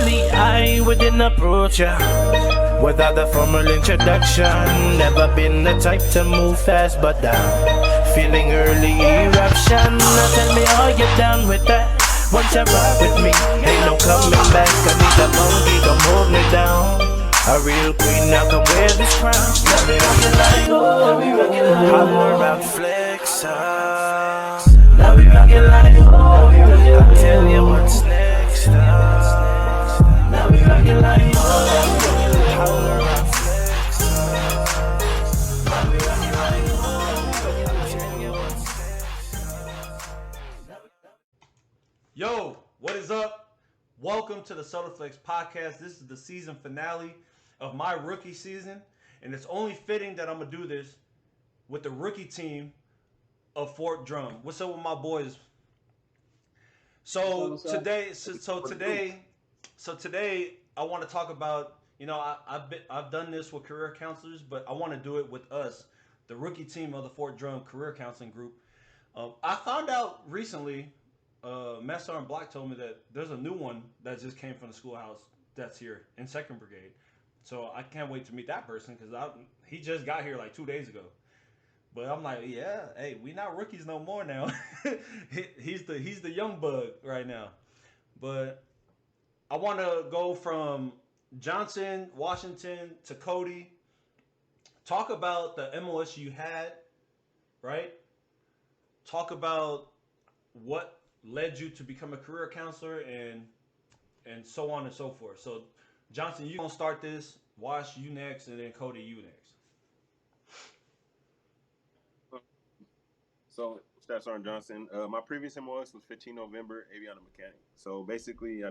Normally I wouldn't approach ya without a formal introduction. Never been the type to move fast, but I'm feeling early eruption. Now tell me, are you down with that? Once you rock with me, ain't no coming back. I need a monkey, come hold me down. A real queen, now come wear this crown. Now we rockin' like, oh, holler out, flex up. Now we rockin' like, oh, I'll tell you what's next up. Now we rockin' like, oh, holler out, flex up. Now we rockin' like, oh, I'll tell you what's next up. Yo, what is up? Welcome to the Solarflex podcast. This is the season finale of my rookie season, and it's only fitting that I'm gonna do this with the rookie team of Fort Drum. What's up with my boys? So today, I want to talk about. I've done this with career counselors, but I want to do it with us, the rookie team of the Fort Drum Career Counseling Group. I found out recently. Master and Block told me that there's a new one that just came from the schoolhouse that's here in 2nd Brigade. So I can't wait to meet that person because he just got here like 2 days ago. But I'm like, yeah, hey, we not rookies no more now. he's the young bug right now. But I want to go from Johnson, Washington to Cody. Talk about the MOS you had, right? Talk about what led you to become a career counselor and so on and so forth. So Johnson, you gonna start this. Wash, you next, and then Cody, you next. So, Staff Sergeant Johnson, my previous MOS was 15 November, avionic mechanic. So basically,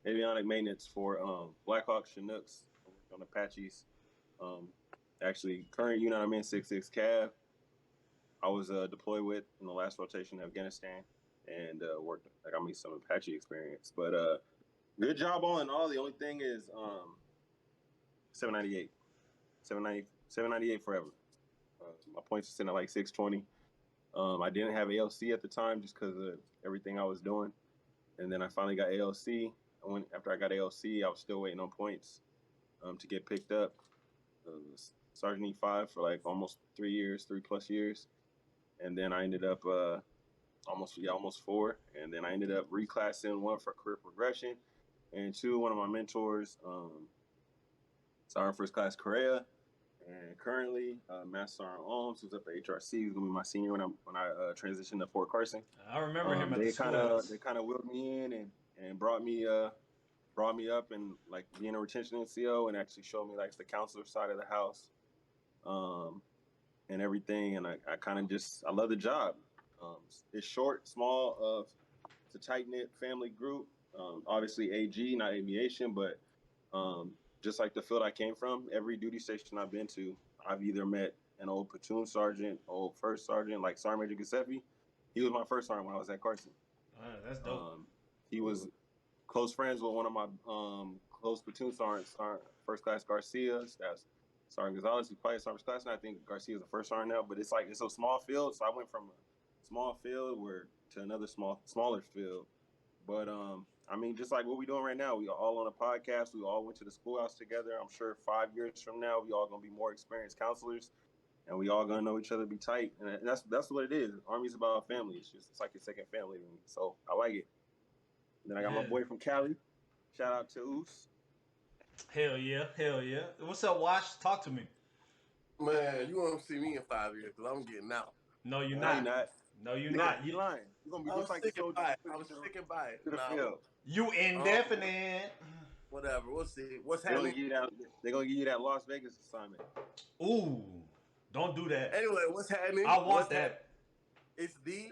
avionic maintenance for Blackhawks, Chinooks, I worked on Apaches. Actually, current unit I'm in, 6.6 Cav. I was deployed with in the last rotation in Afghanistan and worked. I got me some Apache experience. But good job all in all. The only thing is 798. 798 forever. My points are sitting at like 620. I didn't have ALC at the time just because of everything I was doing. And then I finally got ALC. After I got ALC, I was still waiting on points to get picked up. Sergeant E5 for like almost 3 plus years. And then I ended up almost 4. And then I ended up reclassing, 1 for career progression, and 2, one of my mentors, Sergeant First Class Correa, and currently Master Sergeant Ohms, who's up at HRC, who's gonna be my senior when I transition to Fort Carson. I remember him at they the schoolhouse. They kind of wheeled me in and brought me up and like being a retention NCO and actually showed me like the counselor side of the house. And everything, and I kind of I love the job. It's short, small, it's a tight-knit family group. Obviously AG, not aviation, but just like the field I came from, every duty station I've been to, I've either met an old platoon sergeant, old first sergeant, like Sergeant Major Giuseppe. He was my first sergeant when I was at Carson. That's dope. He was close friends with one of my close platoon sergeants, First Class Garcia. That's Sergeant Gonzalez, who's probably Sergeant Class now. I think Garcia's the first sergeant now, but it's a small field. So I went from a small field to another smaller field. But I mean, just like what we're doing right now, we are all on a podcast. We all went to the schoolhouse together. I'm sure 5 years from now, we all gonna be more experienced counselors, and we all gonna know each other, be tight. And that's what it is. Army's about family. It's like your second family to me. So I like it. And then I got my boy from Cali. Shout out to Oos. Hell yeah. What's up, Wash? Talk to me. Man, you won't see me in 5 years because I'm getting out. No, you're not. No, you're not. You lying. You're gonna be just like the soldier. I'm sticking by it. To the field. You indefinite. Whatever. We'll see. What's happening? They're gonna give you that Las Vegas assignment. Ooh, don't do that. Anyway, what's happening? I want that. It's the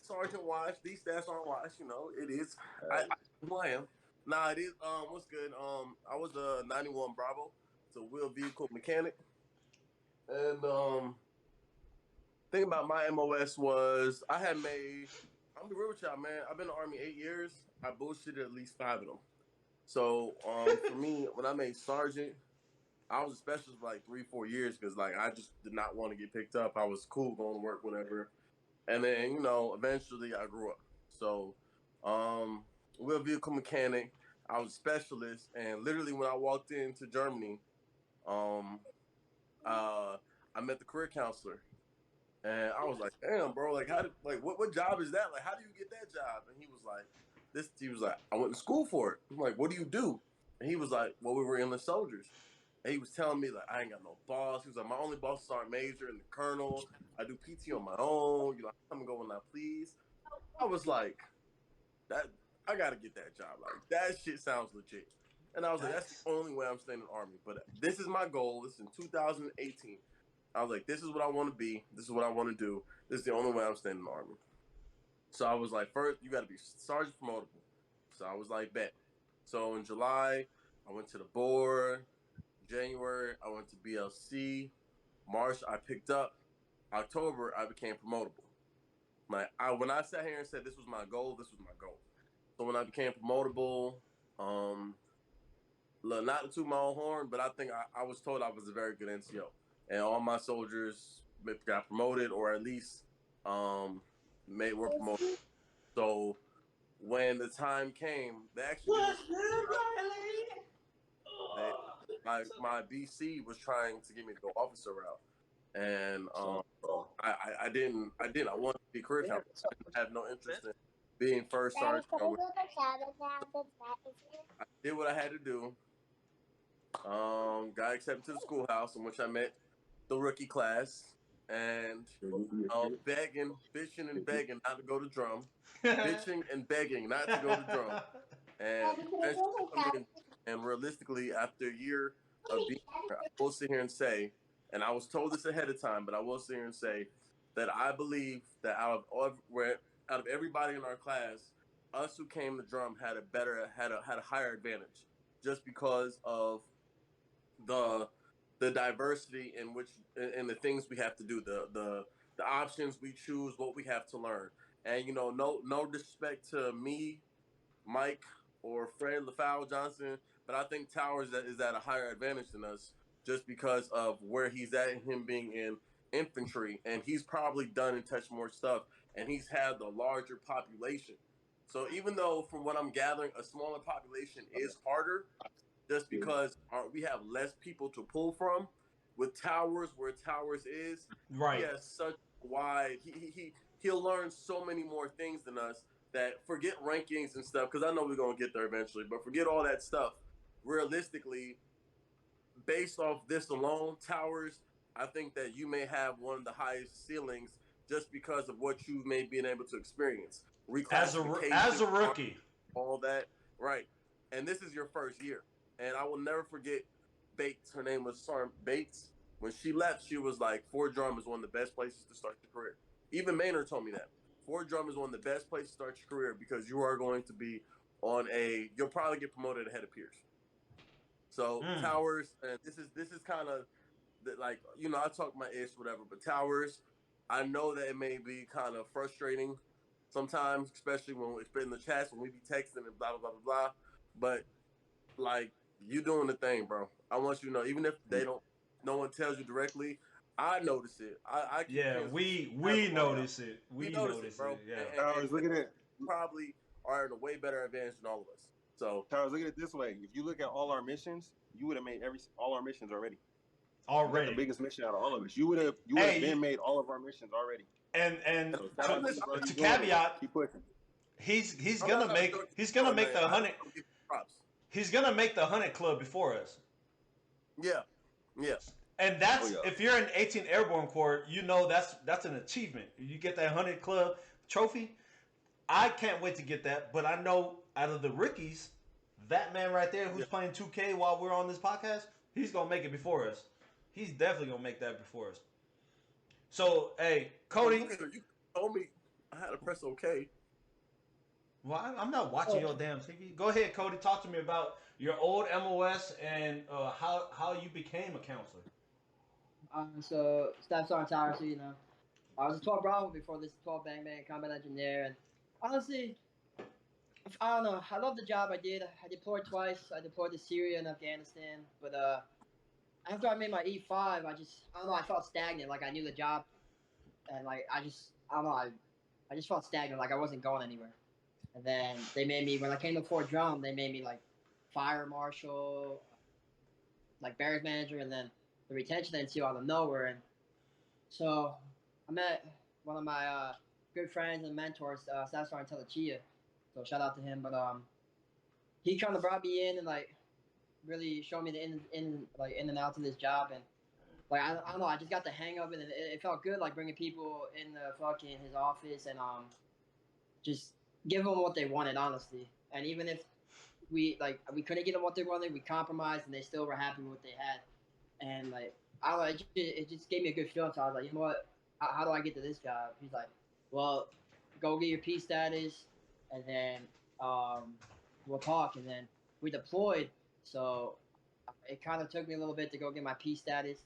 Sergeant Wash, the Staff Sergeant Wash. You know, it is. I am. Nah, it is. What's good? I was a 91 Bravo, it's a wheel vehicle mechanic, and thing about my MOS was I'm gonna be real with y'all, man. I've been in the Army 8 years. I bullshitted at least 5 of them. So for me, when I made sergeant, I was a specialist for like 3-4 years because like I just did not want to get picked up. I was cool going to work, whatever. And then eventually I grew up. So wheel vehicle mechanic. I was a specialist, and literally when I walked into Germany, um, I met the career counselor, and I was like, "Damn, bro! Like, what job is that? Like, how do you get that job?" And he was like, "This." He was like, "I went to school for it." I'm like, "What do you do?" And he was like, "Well, we were English soldiers." And he was telling me like, "I ain't got no boss." He was like, "My only boss is Sergeant Major and the Colonel. I do PT on my own. You know, I come and go when I please." I was like, "That I gotta get that job. Like, that shit sounds legit." And I was like, "That's the only way I'm staying in the Army." But this is my goal. This is in 2018. I was like, this is what I want to be. This is what I want to do. This is the only way I'm staying in the Army. So I was like, first, you got to be sergeant promotable. So I was like, bet. So in July, I went to the board. January, I went to BLC. March, I picked up. October, I became promotable. When I sat here and said this was my goal, this was my goal. So when I became promotable, not to toot my own horn, but I think I was told I was a very good NCO, and all my soldiers got promoted, or at least were promoted. So when the time came, they actually my BC was trying to get me to go officer route, and I didn't. I wanted to be career counselor. I didn't have no interest in being first sergeant. I did what I had to do. Got accepted to the schoolhouse in which I met the rookie class, and bitching and begging not to go to drum, bitching and begging not to go to drum, and and realistically, after a year of being here, I will sit here and say, and I was told this ahead of time, but I will sit here and say that I believe that out of everybody in our class, us who came to drum had a higher advantage, just because of the the diversity in which in the things we have to do, the options we choose, what we have to learn. And no disrespect to me, Mike, or Fred L-efao Johnson, but I think Towers is at a higher advantage than us, just because of where he's at, him being in infantry, and he's probably done and touched more stuff, and he's had the larger population. So even though, from what I'm gathering, a smaller population is harder, just because we have less people to pull from. With Towers, where Towers is, Right. he has such wide. He'll learn so many more things than us. That forget rankings and stuff, because I know we're gonna get there eventually. But forget all that stuff. Realistically, based off this alone, Towers, I think that you may have one of the highest ceilings just because of what you may be able to experience. Reclassification, as a rookie, all that, right? And this is your first year, and I will never forget Bates. Her name was Sergeant Bates. When she left, she was like, Fort Drum is one of the best places to start your career. Even Maynard told me that. Fort Drum is one of the best places to start your career, because you are going to be you'll probably get promoted ahead of peers. So Towers, and this is kind of like, I talk my ish, whatever, but Towers, I know that it may be kind of frustrating sometimes, especially when it's in the chats, when we be texting and blah blah blah blah blah. But like, you doing the thing, bro. I want you to know, even if no one tells you directly, I notice it. I we notice it. We notice it, bro. Yeah. Towers, look at it. Probably are at a way better advantage than all of us. So Towers, look at it this way. If you look at all our missions, you would have made all our missions already. Already. The biggest mission out of all of us. You would have been made all of our missions already. And So to caveat, keep pushing. He's gonna make the 100. He's gonna make the 100 club before us. Yeah. And that's if you're in 18 Airborne Corps, that's an achievement. You get that 100 club trophy. I can't wait to get that, but I know out of the rookies, that man right there who's playing 2K while we're on this podcast, he's gonna make it before us. He's definitely gonna make that before us. So, hey, Cody. You told me I had to press OK. Well, I'm not watching your damn TV. Go ahead, Cody. Talk to me about your old MOS and how you became a counselor. So, Staff Sergeant Towers, I was a 12 Bravo before this 12 Bang Bang combat engineer, and honestly, I don't know. I love the job I did. I deployed twice. I deployed to Syria and Afghanistan, but after I made my E5, I don't know. I felt stagnant. Like, I knew the job, and like I don't know. I just felt stagnant. Like I wasn't going anywhere. And then they made me, when I came to Fort Drum, they made me like fire marshal, like Bears manager, and then the retention NCO out of nowhere. And so I met one of my good friends and mentors, Staff Sergeant Telechia. So shout out to him. But he kind of brought me in and like really showed me the in and outs of this job. And like I don't know, I just got the hang of it, and it felt good like bringing people in the fucking his office and just give them what they wanted, honestly. And even if we couldn't get them what they wanted, we compromised, and they still were happy with what they had. And like I don't know, it just gave me a good feeling. So I was like, you know what? How do I get to this job? He's like, well, go get your P status, and then we'll talk. And then we deployed. So it kind of took me a little bit to go get my P status.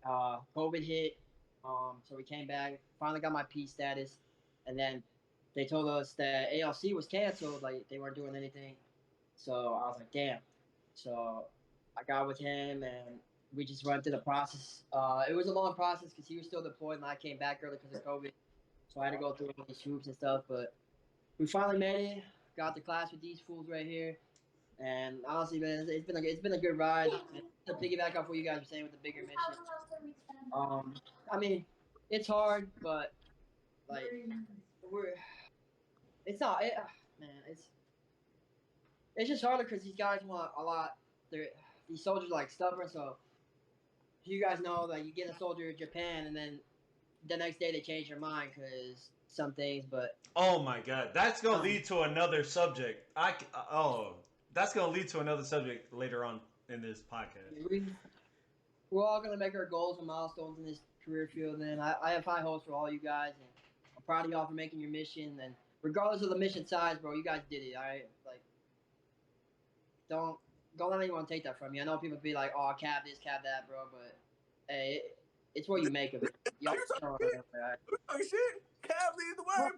COVID hit, so we came back. Finally got my P status, and then they told us that ALC was canceled. Like they weren't doing anything. So I was like, damn. So I got with him, and we just went through the process. It was a long process because he was still deployed, and I came back early because of COVID. So I had to go through all these hoops and stuff. But we finally made it. Got to class with these fools right here. And honestly, man, it's been a good ride. And to piggyback off what you guys were saying with the bigger mission, I mean, it's hard, but like it's not, man. It's just harder because these guys want a lot. These soldiers are like stubborn, so you guys know that you get a soldier in Japan, and then the next day they change their mind because some things. But oh my god, that's gonna lead to another subject. That's going to lead to another subject later on in this podcast. We're all going to make our goals and milestones in this career field, and I have high hopes for all you guys, and I'm proud of y'all for making your mission, and regardless of the mission size, bro, you guys did it, all right? Like, don't let anyone take that from you. I know people be like, oh, cab this, cab that, bro, but, hey, it's what you make of it. Y'all talking shit. Cab leads the way, bro.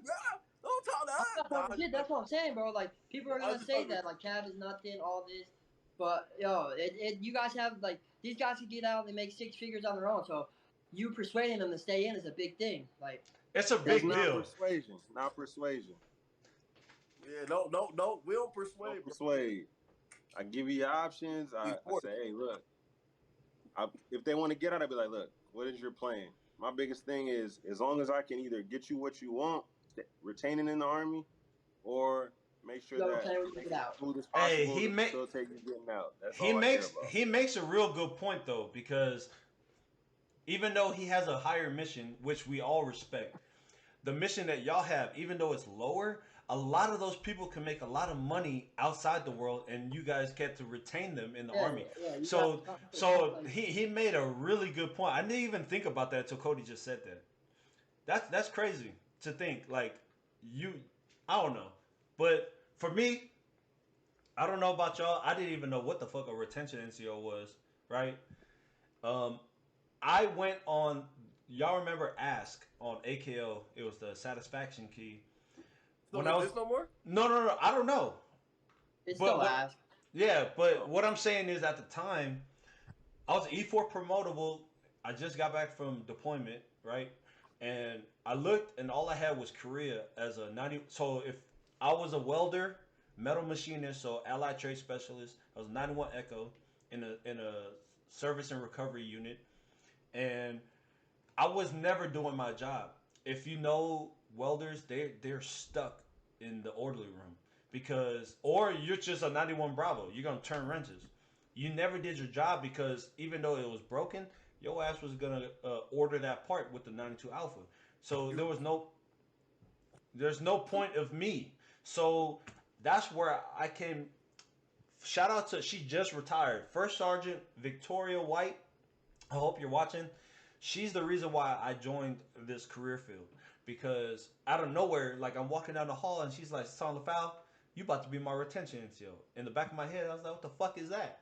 Don't talk to us. That's what I'm saying, bro. Like, people are gonna say that, like, cab is nothing, all this, but yo, you guys have like these guys can get out and they make 6 figures on their own. So, you persuading them to stay in is a big thing. Like, it's a big deal. Not persuasion. Yeah, no. We don't persuade. Don't persuade. I give you options. I say, hey, look. If they want to get out, I'd be like, look, what is your plan? My biggest thing is, as long as I can either get you what you want, retaining in the Army, or make sure that smooth as possible. Hey, he getting out. That's he makes a real good point though, because even though he has a higher mission, which we all respect, the mission that y'all have, even though it's lower, a lot of those people can make a lot of money outside the world, and you guys get to retain them in the Army. So he made a really good point. I didn't even think about that until Cody just said that. That's crazy to think. Like, I don't know. But for me, I don't know about y'all. I didn't even know what the fuck a retention NCO was, right? I went on, y'all remember Ask on AKO? It was the satisfaction key. So this no more? No. I don't know. It's still Ask. Yeah, but what I'm saying is at the time, I was E4 promotable. I just got back from deployment, right? And I looked, and all I had was Korea as a 90. So if I was a welder, metal machinist, so allied trade specialist, I was 91 Echo in a service and recovery unit, and I was never doing my job. If you know welders, they're stuck in the orderly room or you're just a 91 Bravo. You're gonna turn wrenches. You never did your job because even though it was broken, your ass was gonna order that part with the 92 Alpha. So there's no point of me. So that's where I came. Shout out to, she just retired, First Sergeant Victoria White. I hope you're watching. She's the reason why I joined this career field, because out of nowhere, like I'm walking down the hall and she's like, L-efao, you about to be my retention NCO. In the back of my head, I was like, what the fuck is that?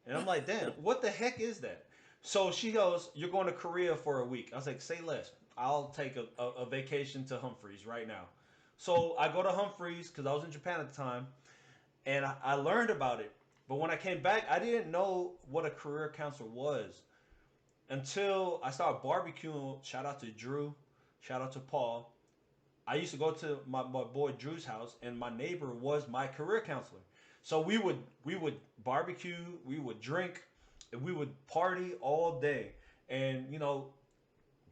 And I'm like, damn, what the heck is that? So she goes, you're going to Korea for a week. I was like, say less. I'll take a vacation to Humphreys right now. So I go to Humphreys because I was in Japan at the time, and I learned about it. But when I came back, I didn't know what a career counselor was until I started barbecuing. Shout out to Drew. Shout out to Paul. I used to go to my boy Drew's house, and my neighbor was my career counselor. So we would barbecue, we would drink, and we would party all day. And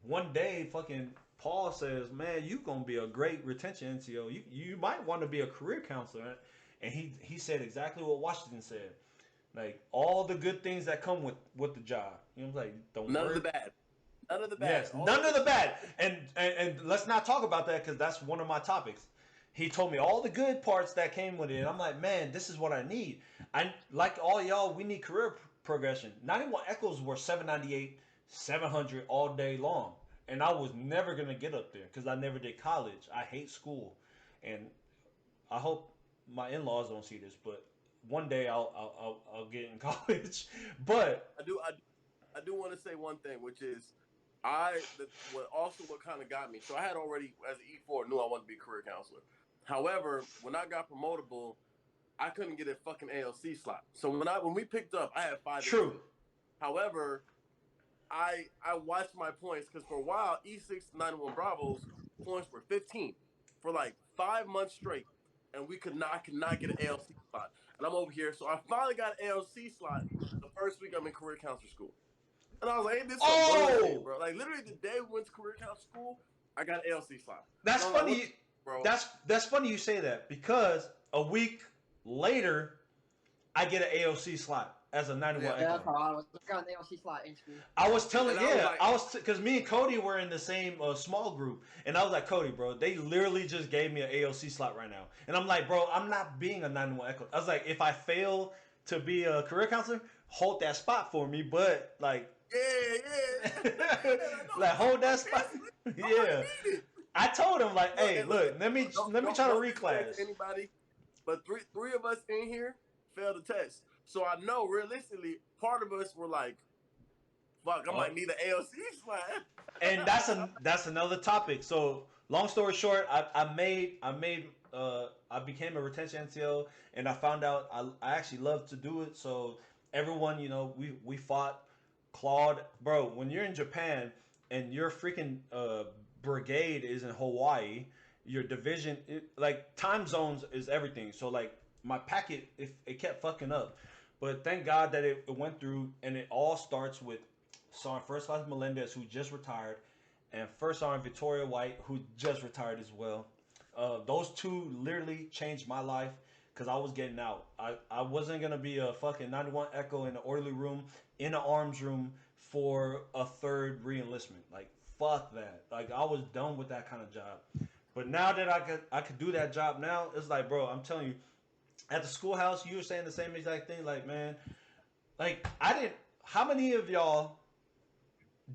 one day, fucking Paul says, "Man, you gonna be a great retention NCO. You might want to be a career counselor." And he said exactly what Washington said, like all the good things that come with the job. Like don't None worry. of the bad. None of the bad. Yes, none of the bad. And let's not talk about that because that's one of my topics. He told me all the good parts that came with it. And I'm like, man, this is what I need. I like all y'all. We need career progression. 91 Echoes were 798, 700 all day long, and I was never gonna get up there because I never did college. I hate school, and I hope my in-laws don't see this, but one day I'll get in college. But I do want to say one thing, which is what kind of got me. So I had already, as an E4, knew I wanted to be a career counselor. However, when I got promotable, I couldn't get a fucking ALC slot. So when we picked up, I had 5. True. ALC. However, I watched my points because for a while, E6 91 Bravo's points were 15 for like 5 months straight, and I could not get an ALC slot. And I'm over here, so I finally got an ALC slot the first week I'm in career counselor school. And I was like, hey, this is bullshit, bro. Like literally the day we went to career counselor school, I got an ALC slot. That's funny. Like, bro. That's funny you say that because a week later, I get an AOC slot as a 91 Yeah, Echo. that's how I was. I got an ALC slot in school. I was telling, And I was like- because me and Cody were in the same small group, and I was like, Cody, bro, they literally just gave me an AOC slot right now, and I'm like, bro, I'm not being a 91 Echo. I was like, if I fail to be a career counselor, hold that spot for me, but like, Yeah. like hold that spot, yeah. I told him like, hey, look, let me try to don't reclass. anybody, but three of us in here failed the test. So I know realistically, part of us were like, "Fuck, I might need an ALC slot." And that's another topic. So long story short, I became a retention NCO, and I found out I actually love to do it. So everyone, we fought, clawed, bro. When you're in Japan and your freaking brigade is in Hawaii, your division, like time zones is everything. So like my packet, if it kept fucking up, but thank God that it went through, and it all starts with Sergeant First Class Melendez, who just retired, and First Sergeant Victoria White, who just retired as well. Those two literally changed my life because I was getting out. I wasn't gonna be a fucking 91 Echo in the orderly room, in the arms room for a third re-enlistment. Like fuck that. Like I was done with that kind of job. But now that I could do that job now, it's like, bro, I'm telling you, at the schoolhouse, you were saying the same exact thing. Like, man, like how many of y'all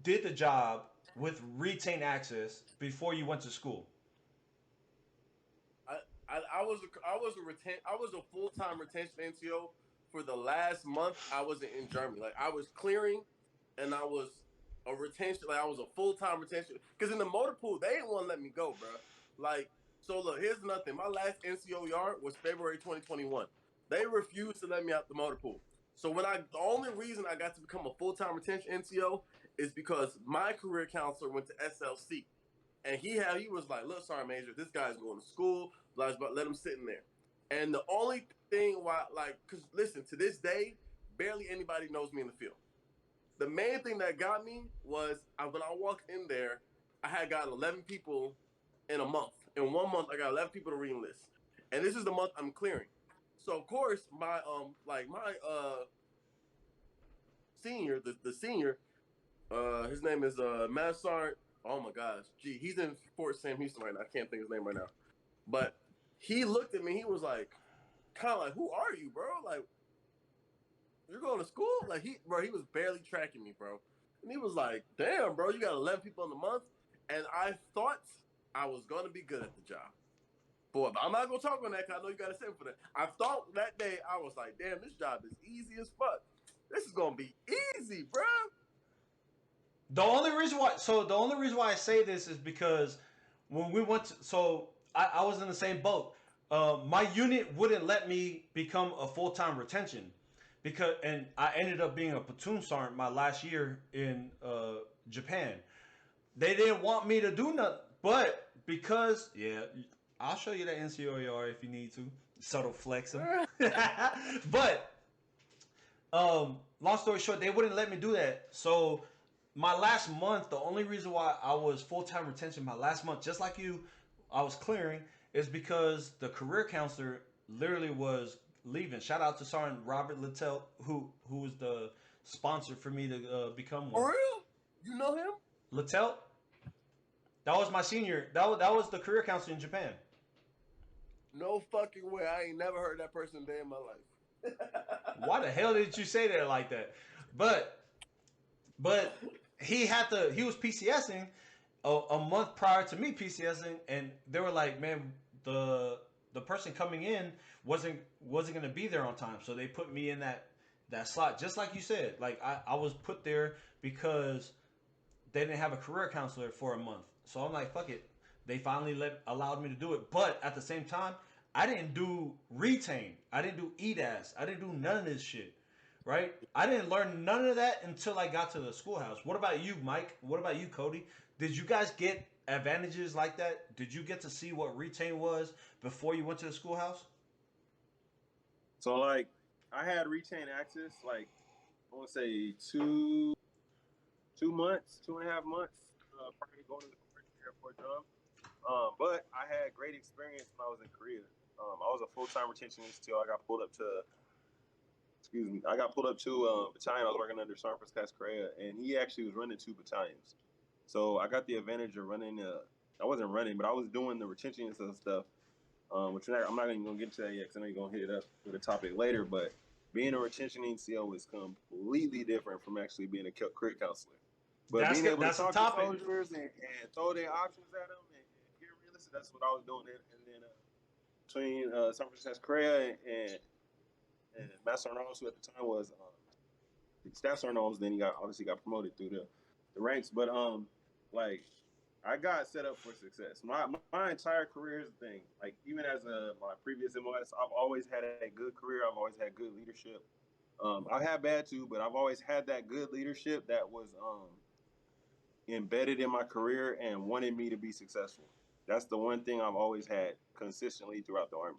did the job with retain access before you went to school? I was a full-time retention NCO for the last month I was in Germany. Like I was clearing, and I was a retention. Like I was a full-time retention because in the motor pool they didn't want to let me go, bro. Like so, look, here's another thing. My last NCO yard was February 2021. They refused to let me out the motor pool. So the only reason I got to become a full-time retention NCO is because my career counselor went to SLC, and he was like, "Look, Sergeant Major, this guy's going to school. Let him sit in there." And the only thing why, because listen, to this day, barely anybody knows me in the field. The main thing that got me was when I walked in there, I had got 11 people in a month. In 1 month, I got 11 people to re-enlist, and this is the month I'm clearing. So of course, my senior, the senior, his name is Master Sergeant. Oh my gosh, he's in Fort Sam Houston right now. I can't think of his name right now, but he looked at me. He was like, kind of like, "Who are you, bro? Like, you're going to school?" Like he was barely tracking me, bro. And he was like, "Damn, bro, you got 11 people in the month." And I thought I was going to be good at the job. But I'm not going to talk on that because I know you got to send for that. I thought that day, I was like, damn, this job is easy as fuck. This is going to be easy, bro. The only reason why I say this is because when we went to, I was in the same boat. My unit wouldn't let me become a full-time retention and I ended up being a platoon sergeant my last year in Japan. They didn't want me to do nothing, but because I'll show you that NCOER if you need to. Subtle flexing. But long story short, they wouldn't let me do that. So my last month, the only reason why I was full-time retention my last month, just like you, I was clearing, is because the career counselor literally was leaving. Shout out to Sergeant Robert Littell, who was the sponsor for me to become one. For real? You know him? Littell, that was my senior. That was the career counselor in Japan. No fucking way. I ain't never heard that person a day in my life. Why the hell did you say that like that? But he was PCSing a month prior to me PCSing, and they were like, man, the person coming in wasn't gonna be there on time, so they put me in that slot, just like you said. Like I was put there because they didn't have a career counselor for a month, so I'm like, fuck it. They finally allowed me to do it, but at the same time, I didn't do retain, I didn't do EDAS, I didn't do none of this shit. Right? I didn't learn none of that until I got to the schoolhouse. What about you, Mike? What about you, Cody? Did you guys get advantages like that? Did you get to see what retain was before you went to the schoolhouse? So like, I had retain access like I want to say 2 months, 2.5 months prior to going to the airport drum. But I had great experience when I was in Korea. I was a full-time retentionist till I got pulled up to. I got pulled up to a battalion. I was working under Sergeant First Class Correa, and he actually was running 2 battalions. So I got the advantage of running. I wasn't running, but I was doing the retention and stuff. Which I'm not even gonna get into that yet, because I know you're gonna hit it up with a topic later. But being a retention NCO is completely different from actually being a career counselor. But being able to talk to soldiers and throw their options at them and get realistic, that's what I was doing. And then between Sergeant First Class Correa and Master Sergeant, who at the time was Staff Sergeant, then he obviously got promoted through the ranks. But like I got set up for success. My entire career is the thing. Like even as my previous MOS, I've always had a good career. I've always had good leadership. I've had bad too, but I've always had that good leadership that was embedded in my career and wanted me to be successful. That's the one thing I've always had consistently throughout the Army.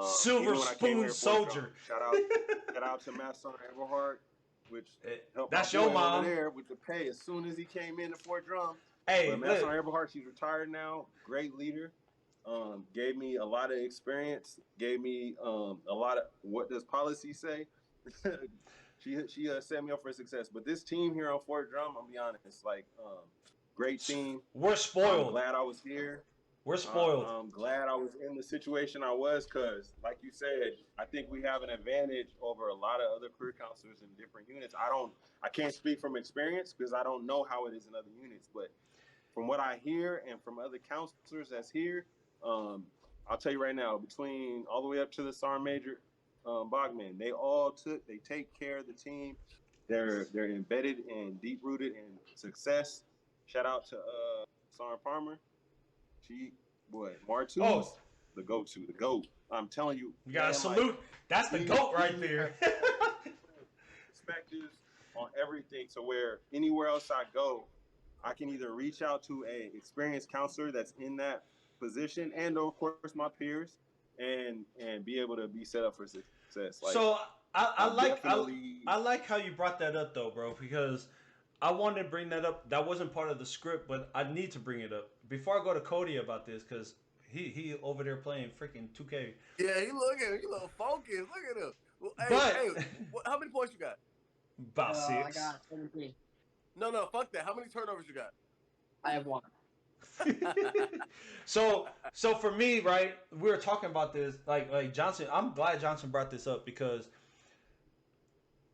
Silver spoon soldier. Shout out to Master Sergeant Everhart, which helped that's your mom over there with the pay as soon as he came into Fort Drum. Hey, Master Sergeant Everhart, she's retired now. Great leader. Gave me a lot of experience. Gave me a lot of what does policy say. She set me up for success. But this team here on Fort Drum, I'll be honest, like great team. We're spoiled. I'm glad I was here. We're spoiled. I'm glad I was in the situation I was, because, like you said, I think we have an advantage over a lot of other career counselors in different units. I can't speak from experience because I don't know how it is in other units, but from what I hear and from other counselors that's here, I'll tell you right now, between all the way up to the Sergeant Major Bachman, they take care of the team. They're embedded and deep rooted in success. Shout out to Sergeant Palmer. Martuz, the GOAT. I'm telling you. You gotta salute. Like, that's the GOAT right there. Perspectives on everything, to where anywhere else I go, I can either reach out to a experienced counselor that's in that position, and of course my peers, and be able to be set up for success. Like, so I like how you brought that up though, bro, because I wanted to bring that up. That wasn't part of the script, but I need to bring it up before I go to Cody about this, because he over there playing freaking 2K. Yeah, he look focused. Look at him. Well, hey, how many points you got? About 6. I got 17. No, fuck that. How many turnovers you got? I have 1. So for me, right, we were talking about this, like Johnson. I'm glad Johnson brought this up, because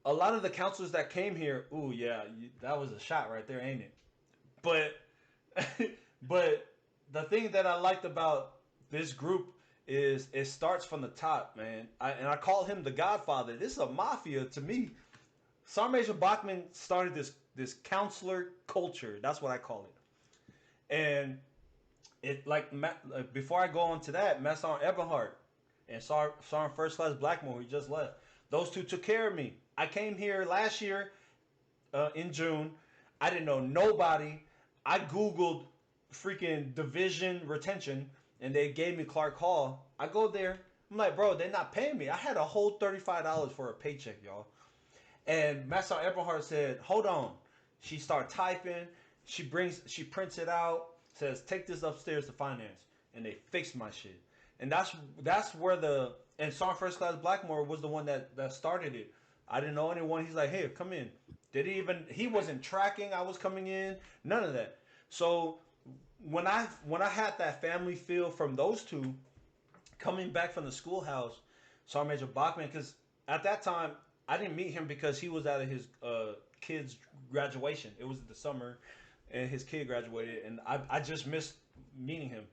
a lot of the counselors that came here, ooh, yeah, that was a shot right there, ain't it? But the thing that I liked about this group is it starts from the top, man. I call him the Godfather. This is a mafia to me. Sergeant Major Bachman started this counselor culture. That's what I call it. And it before I go on to that, Master Sergeant Eberhardt and Sergeant First Class Blackmore, who just left, those two took care of me. I came here last year in June. I didn't know nobody. I Googled freaking division retention, and they gave me Clark Hall. I go there. I'm like, bro, they're not paying me. I had a whole $35 for a paycheck, y'all. And Master Eberhard said, hold on. She started typing. She prints it out, says, take this upstairs to finance. And they fixed my shit. And that's where and Sergeant First Class Blackmore was the one that started it. I didn't know anyone. He's like, hey, come in. He wasn't tracking I was coming in. None of that. So when I had that family feel from those two, coming back from the schoolhouse, Sergeant Major Bachman, because at that time, I didn't meet him because he was out of his kid's graduation. It was the summer, and his kid graduated, and I just missed meeting him.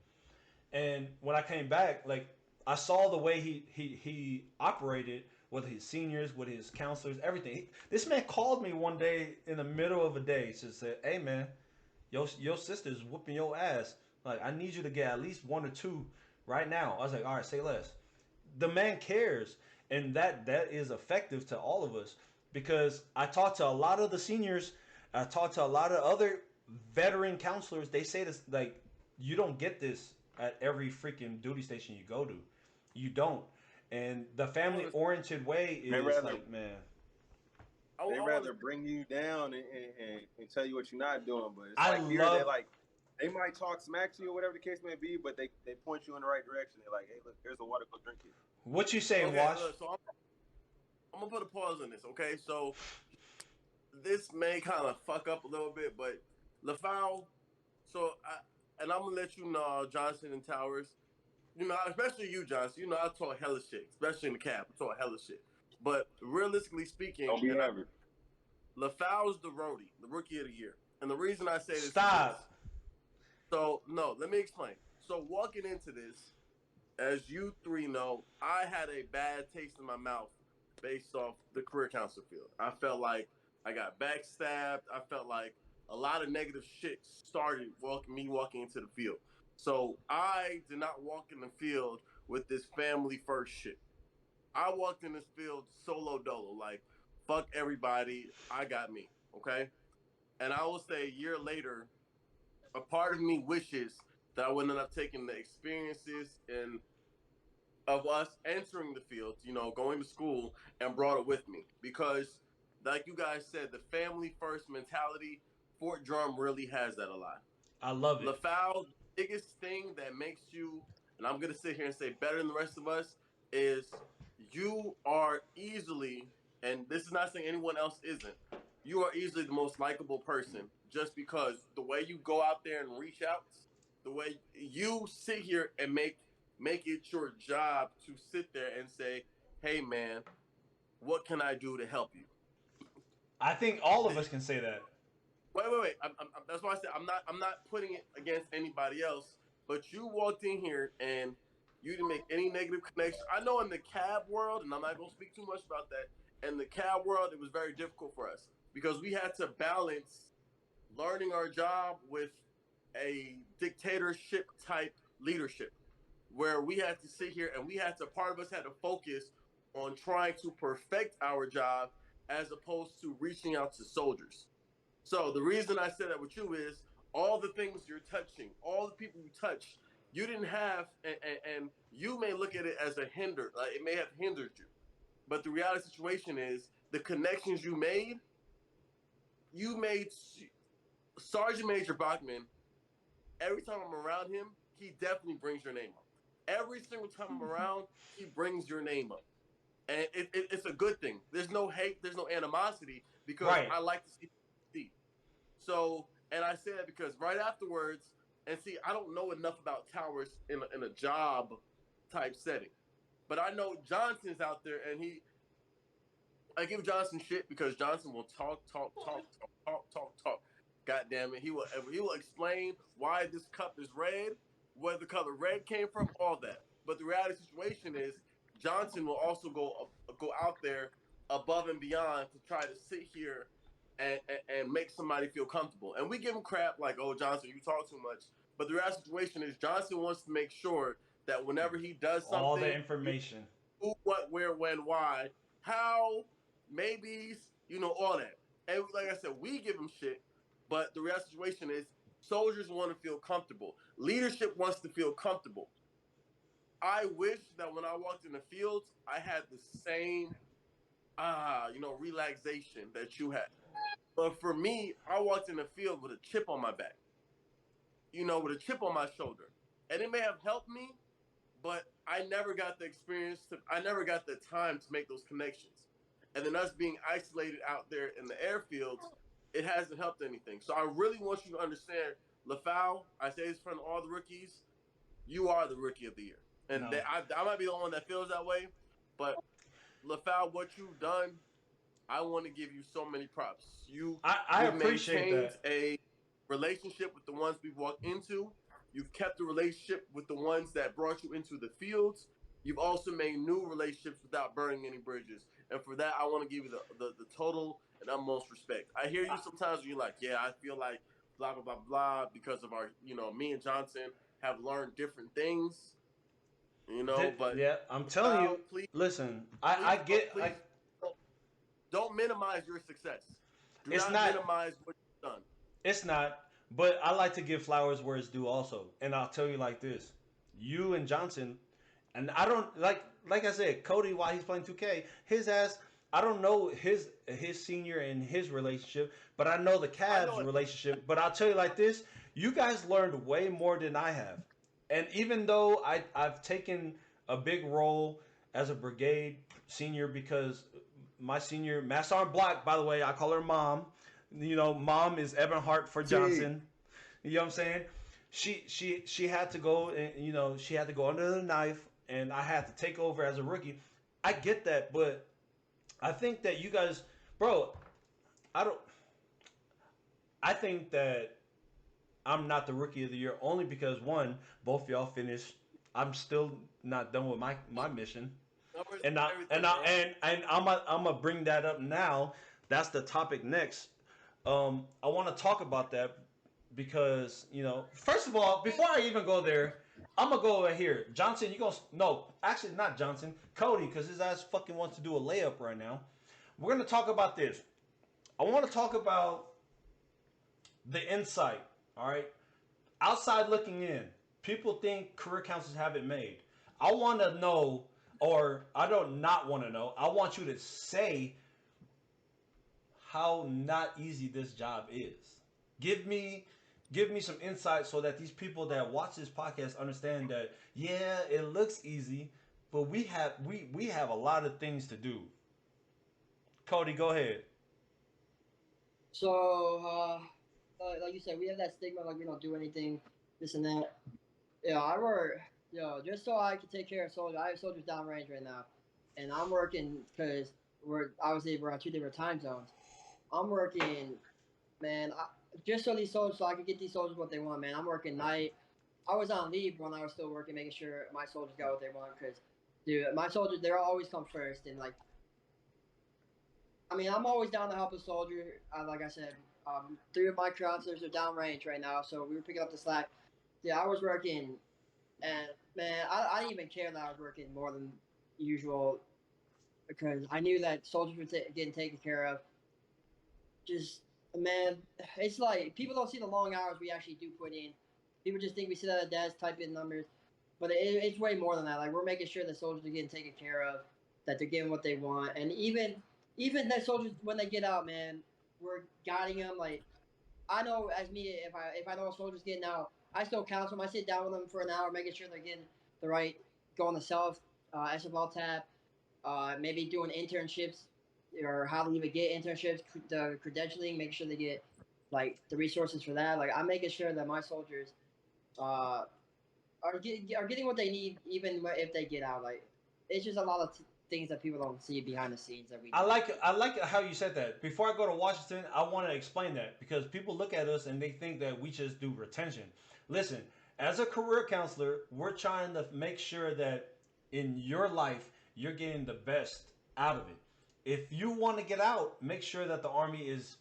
And when I came back, like I saw the way he operated with his seniors, with his counselors, everything. This man called me one day in the middle of a day to say, "Hey man, your sister's whooping your ass. Like I need you to get at least one or two right now." I was like, "All right, say less." The man cares, and that is effective to all of us because I talked to a lot of the seniors. I talked to a lot of other veteran counselors. They say this like you don't get this at every freaking duty station you go to. You don't. And the family oriented way is like, man. They rather bring you down and tell you what you're not doing, but it's I like here love. they're like they might talk smack to you or whatever the case may be, but they point you in the right direction. They're like, hey, look, here's the water, go drink it. What you saying, Okay, Wash? look, so I'm gonna put a pause on this, okay? So this may kind of fuck up a little bit, but L-efao. And I'm gonna let you know, Johnson and Towers. You know, especially you, Johnson. You know, I talk hella shit, especially in the cab. I talk hella shit. But realistically speaking, Don't be average. L-efao's the roadie, the rookie of the year. And the reason I say this Stop. is this. So, no, let me explain. So, walking into this, as you three know, I had a bad taste in my mouth based off the career counselor field. I felt like I got backstabbed. I felt like a lot of negative shit started walking into the field. So I did not walk in the field with this family first shit. I walked in this field solo dolo, like fuck everybody, I got me, okay? And I will say a year later, a part of me wishes that I would end up taking the experiences and of us entering the field, you know, going to school and brought it with me. Because like you guys said, the family first mentality, Fort Drum really has that a lot. I love it. L-efao, the biggest thing that makes you, and I'm gonna sit here and say better than the rest of us, is you are easily, and this is not saying anyone else isn't, you are easily the most likable person just because the way you go out there and reach out, the way you sit here and make it your job to sit there and say, hey man, what can I do to help you? I think all of us can say that. Wait. That's why I said I'm not putting it against anybody else. But you walked in here and you didn't make any negative connection. I know in the cab world, and I'm not gonna speak too much about that. In the cab world, it was very difficult for us because we had to balance learning our job with a dictatorship type leadership, where we had to sit here and part of us had to focus on trying to perfect our job as opposed to reaching out to soldiers. So the reason I said that with you is all the things you're touching, all the people you touch, you didn't have, and you may look at it as a hinder, like it may have hindered you. But the reality of the situation is the connections you made Sergeant Major Bachman, every time I'm around him, he definitely brings your name up. Every single time I'm around, he brings your name up. And it's a good thing. There's no hate, there's no animosity because Right. I like to see. So, and I say that because right afterwards, and see, I don't know enough about Towers in a job type setting, but I know Johnson's out there, and I give Johnson shit because Johnson will talk. God damn it, he will explain why this cup is red, where the color red came from, all that. But the reality situation is Johnson will also go out there above and beyond to try to sit here and make somebody feel comfortable. And we give him crap like, oh, Johnson, you talk too much. But the real situation is Johnson wants to make sure that whenever he does something, All the information. Who, what, where, when, why, how, maybes, you know, all that. And like I said, we give him shit, but the real situation is soldiers want to feel comfortable. Leadership wants to feel comfortable. I wish that when I walked in the fields, I had the same, relaxation that you had. But for me, I walked in the field with a chip on my back, with a chip on my shoulder. And it may have helped me, but I never got the experience I never got the time to make those connections. And then us being isolated out there in the airfields, it hasn't helped anything. So I really want you to understand, L-efao, I say this in front of all the rookies, you are the rookie of the year. And No. I might be the only one that feels that way, but L-efao, what you've done, I want to give you so many props. I You've appreciate maintained that. a relationship with the ones we've walked into. You've kept the relationship with the ones that brought you into the fields. You've also made new relationships without burning any bridges. And for that, I want to give you the total and utmost respect. I hear you sometimes when you're like, yeah, I feel like blah, blah, blah, blah, because of our, me and Johnson have learned different things, but Yeah, I'm telling you. please, Listen, please, I get. please don't minimize your success. Do It's not not. minimize what you've done. It's not. But I like to give flowers where it's due, also. And I'll tell you like this: you and Johnson, and I don't like I said, Cody, while he's playing 2K, his ass. I don't know his senior and his relationship, but I know the Cavs relationship. But I'll tell you like this: you guys learned way more than I have. And even though I've taken a big role as a brigade senior, because my senior, Mass Arm Block, by the way, I call her Mom. Mom is Ebonhart for Johnson. You know what I'm saying? She had to go, and she had to go under the knife, and I had to take over as a rookie. I get that, but I think that you guys, bro, I think that I'm not the rookie of the year only because one, both y'all finished. I'm still not done with my mission, and I'm gonna bring that up now. That's the topic next. I want to talk about that because first of all, before I even go there, I'm gonna go over here. Johnson, you gonna no? Actually, not Johnson. Cody, because his ass fucking wants to do a layup right now. We're gonna talk about this. I want to talk about the insight. All right, outside looking in, people think career counselors have it made. I want to know, or I don't not want to know. I want you to say how not easy this job is. Give me some insight so that these people that watch this podcast understand that yeah, it looks easy, but we have a lot of things to do. Cody, go ahead. So, like you said, we have that stigma like we don't do anything, this and that. I work, just so I can take care of soldiers. I have soldiers downrange right now, and I'm working because we're on two different time zones. I'm working, man, just so I can get these soldiers what they want, man. I'm working night. I was on leave when I was still working, making sure my soldiers got what they want. Because, dude, my soldiers, they're always come first. And, I'm always down to help a soldier. Like I said, 3 of my counselors are downrange right now, so we were picking up the slack. Yeah, I was working, and, man, I didn't even care that I was working more than usual because I knew that soldiers were getting taken care of. Just, man, it's like people don't see the long hours we actually do put in. People just think we sit at a desk, type in numbers, but it's way more than that. Like, we're making sure the soldiers are getting taken care of, that they're getting what they want, and even that soldiers when they get out, man, we're guiding them. Like, I know as me, if I know a soldier's getting out, I still counsel them. I sit down with them for an hour, making sure they're getting the right, going to self, SFL tab, maybe doing internships or how to even get internships, the credentialing, making sure they get the resources for that. Like, I'm making sure that my soldiers are getting what they need, even if they get out. Like, it's just a lot of things that people don't see behind the scenes that we do. I like how you said that. Before I go to Washington, I want to explain that because people look at us and they think that we just do retention. Listen, as a career counselor, we're trying to make sure that in your life you're getting the best out of it. If you want to get out, make sure that the Army is,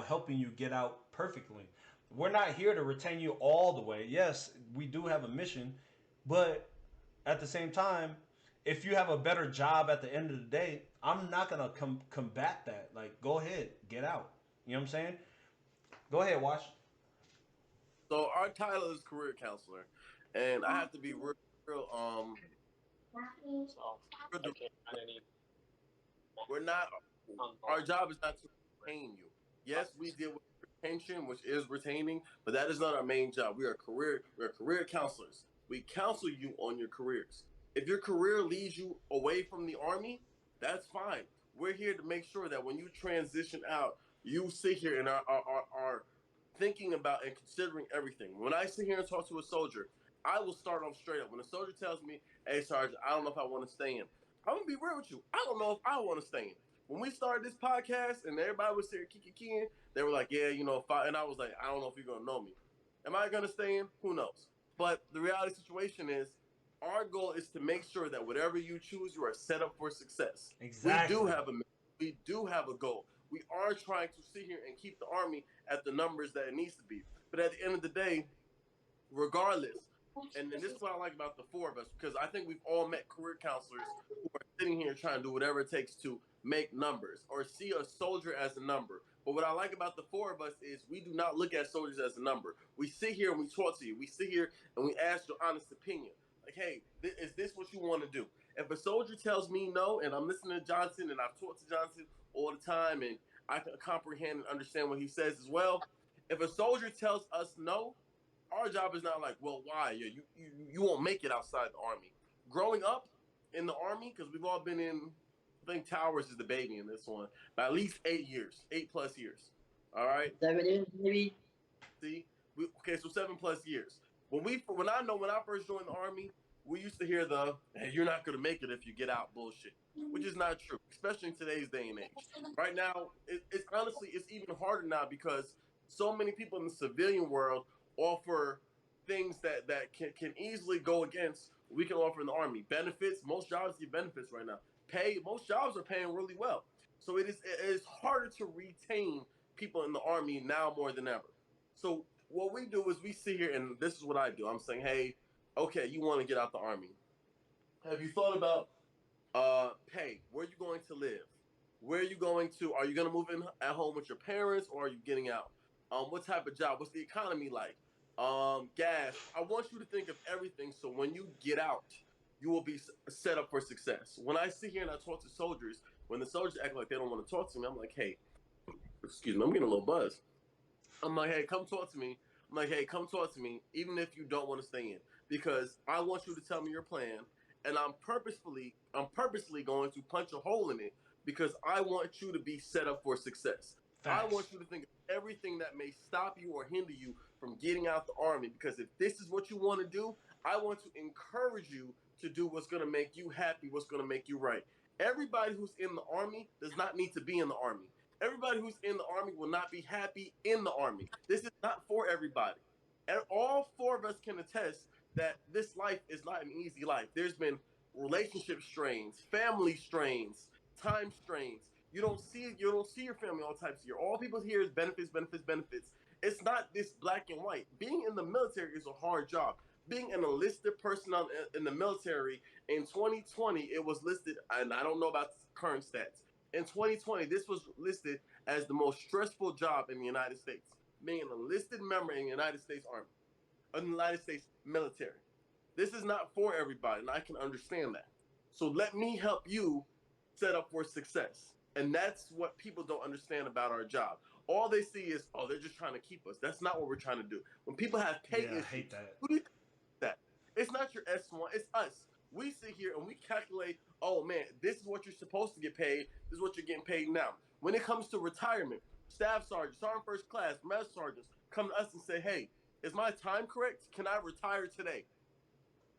helping you get out perfectly. We're not here to retain you all the way. Yes, we do have a mission, but at the same time, if you have a better job at the end of the day, I'm not gonna combat that. Like, go ahead, get out. You know what I'm saying? Go ahead, Wash. So our title is career counselor, and I have to be real real, So real I came underneath we're not. Our job is not to retain you. Yes, we deal with retention, which is retaining, but that is not our main job. We are career counselors. We counsel you on your careers. If your career leads you away from the army, that's fine. We're here to make sure that when you transition out, you sit here and are thinking about and considering everything. When I sit here and talk to a soldier, I will start off straight up. When a soldier tells me, "Hey, Sergeant, I don't know if I want to stay in," I'm gonna be real with you. I don't know if I want to stay in. When we started this podcast and everybody was here kicking, they were like, "Yeah, you know," if I, and I was like, "I don't know if you're gonna know me. Am I gonna stay in? Who knows?" But the reality situation is, our goal is to make sure that whatever you choose, you are set up for success. Exactly. We do have a goal. We are trying to sit here and keep the army at the numbers that it needs to be. But at the end of the day, regardless, and this is what I like about the four of us, because I think we've all met career counselors who are sitting here trying to do whatever it takes to make numbers or see a soldier as a number. But what I like about the four of us is we do not look at soldiers as a number. We sit here and we talk to you. We sit here and we ask your honest opinion. Like, hey, is this what you want to do? If a soldier tells me no, and I'm listening to Johnson, and I've talked to Johnson all the time, and I can comprehend and understand what he says as well. If a soldier tells us no, our job is not like, well, why? You won't make it outside the army. Growing up in the army, because we've all been in, I think Towers is the baby in this one, at least 8 years, 8+ years. All right. 7 years, maybe. See, okay, so 7+ years. When I first joined the army, we used to hear the "hey, you're not gonna make it if you get out" bullshit, which is not true, especially in today's day and age. Right now, it's honestly it's even harder now because so many people in the civilian world offer things that can easily go against what we can offer in the army. Benefits, most jobs give benefits right now. Pay, most jobs are paying really well. So it is harder to retain people in the army now more than ever. So what we do is we sit here and this is what I do. I'm saying, hey, okay, you want to get out the army. Have you thought about pay? Where are you going to live? Where are you going to? Are you going to move in at home with your parents or are you getting out? What type of job? What's the economy like? Gas. I want you to think of everything so when you get out, you will be set up for success. When I sit here and I talk to soldiers, when the soldiers act like they don't want to talk to me, I'm like, hey, excuse me, I'm getting a little buzz. I'm like, hey, come talk to me. I'm like, hey, come talk to me, even if you don't want to stay in, because I want you to tell me your plan, and I'm purposely going to punch a hole in it because I want you to be set up for success. I Facts. want you to think of everything that may stop you or hinder you from getting out the army. Because if this is what you want to do, I want to encourage you to do what's going to make you happy, what's going to make you right. Everybody who's in the army does not need to be in the army. Everybody who's in the army will not be happy in the army. This is not for everybody. And all four of us can attest that this life is not an easy life. There's been relationship strains, family strains, time strains. You don't see your family all types of year. All people hear is benefits, benefits, benefits. It's not this black and white. Being in the military is a hard job. Being an enlisted person in the military in 2020, it was listed, and I don't know about current stats. In 2020, this was listed as the most stressful job in the United States. Being an enlisted member in the United States Army, in the United States military. This is not for everybody, and I can understand that. So let me help you set up for success. And that's what people don't understand about our job. All they see is, oh, they're just trying to keep us. That's not what we're trying to do. When people have pay Yeah, I issues, hate that. who do you think that? It's not your S1, it's us. We sit here and we calculate, oh man, this is what you're supposed to get paid. This is what you're getting paid now. When it comes to retirement, staff sergeants, sergeant first class, master sergeants come to us and say, hey, is my time correct? Can I retire today?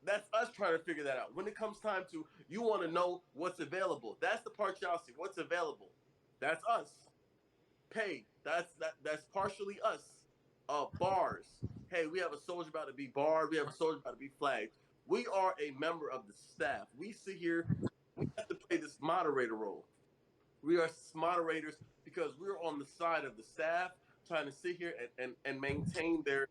That's us trying to figure that out. When it comes time to, you want to know what's available. That's the part y'all see. What's available? That's us. Pay. That's partially us. Bars. Hey, we have a soldier about to be barred. We have a soldier about to be flagged. We are a member of the staff. We sit here. We have to play this moderator role. We are moderators because we're on the side of the staff trying to sit here and maintain their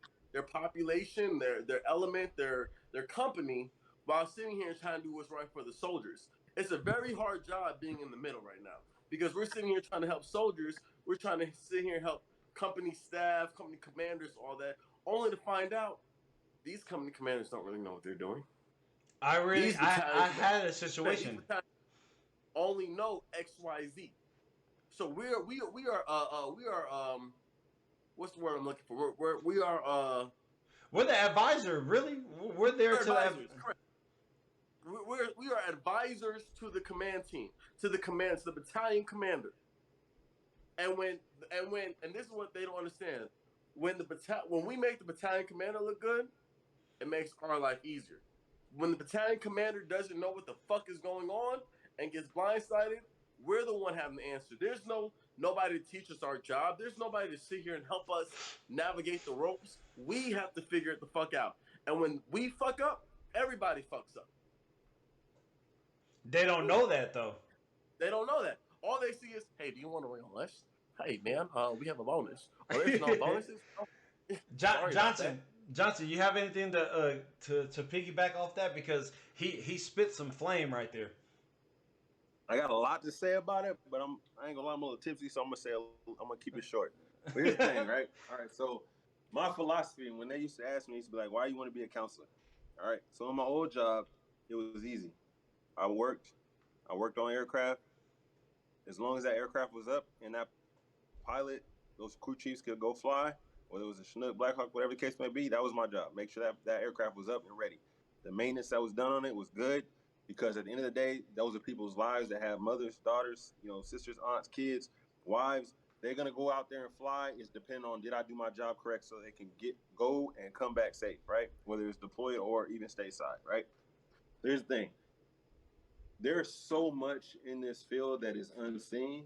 population, their element, their company while sitting here and trying to do what's right for the soldiers. It's a very hard job being in the middle right now because we're sitting here trying to help soldiers. We're trying to sit here and help company staff, company commanders, all that, only to find out these company commanders don't really know what they're doing. These I battalions, had a these situation. battalions only know XYZ. So we are what's the word I'm looking for? We're the advisor, really. We're there We're to the. advisors, correct. We are advisors to the command team, to the battalion commander. And when this is what they don't understand. When we make the battalion commander look good, it makes our life easier. When the battalion commander doesn't know what the fuck is going on and gets blindsided, we're the one having the answer. There's nobody to teach us our job. There's nobody to sit here and help us navigate the ropes. We have to figure it the fuck out. And when we fuck up, everybody fucks up. They don't know that though. They don't know that. All they see is, hey, do you want to ring on list? Hey man, we have a bonus. Oh, there's no bonuses. Oh, sorry about that. Johnson, you have anything to piggyback off that, because he spit some flame right there. I got a lot to say about it, but I ain't gonna lie, I'm a little tipsy, so I'm gonna keep it short. But here's the thing, right? All right, so my philosophy, when they used to ask me, they used to be like, "Why you want to be a counselor?" All right, so in my old job, it was easy. I worked on aircraft. As long as that aircraft was up and that pilot, those crew chiefs could go fly, whether it was a Chinook, Black Hawk, whatever the case may be, that was my job. Make sure that aircraft was up and ready. The maintenance that was done on it was good, because at the end of the day, those are people's lives that have mothers, daughters, sisters, aunts, kids, wives. They're gonna go out there and fly. It's depending on, did I do my job correct, so they can go and come back safe, right? Whether it's deployed or even stateside, right? Here's the thing. There's so much in this field that is unseen,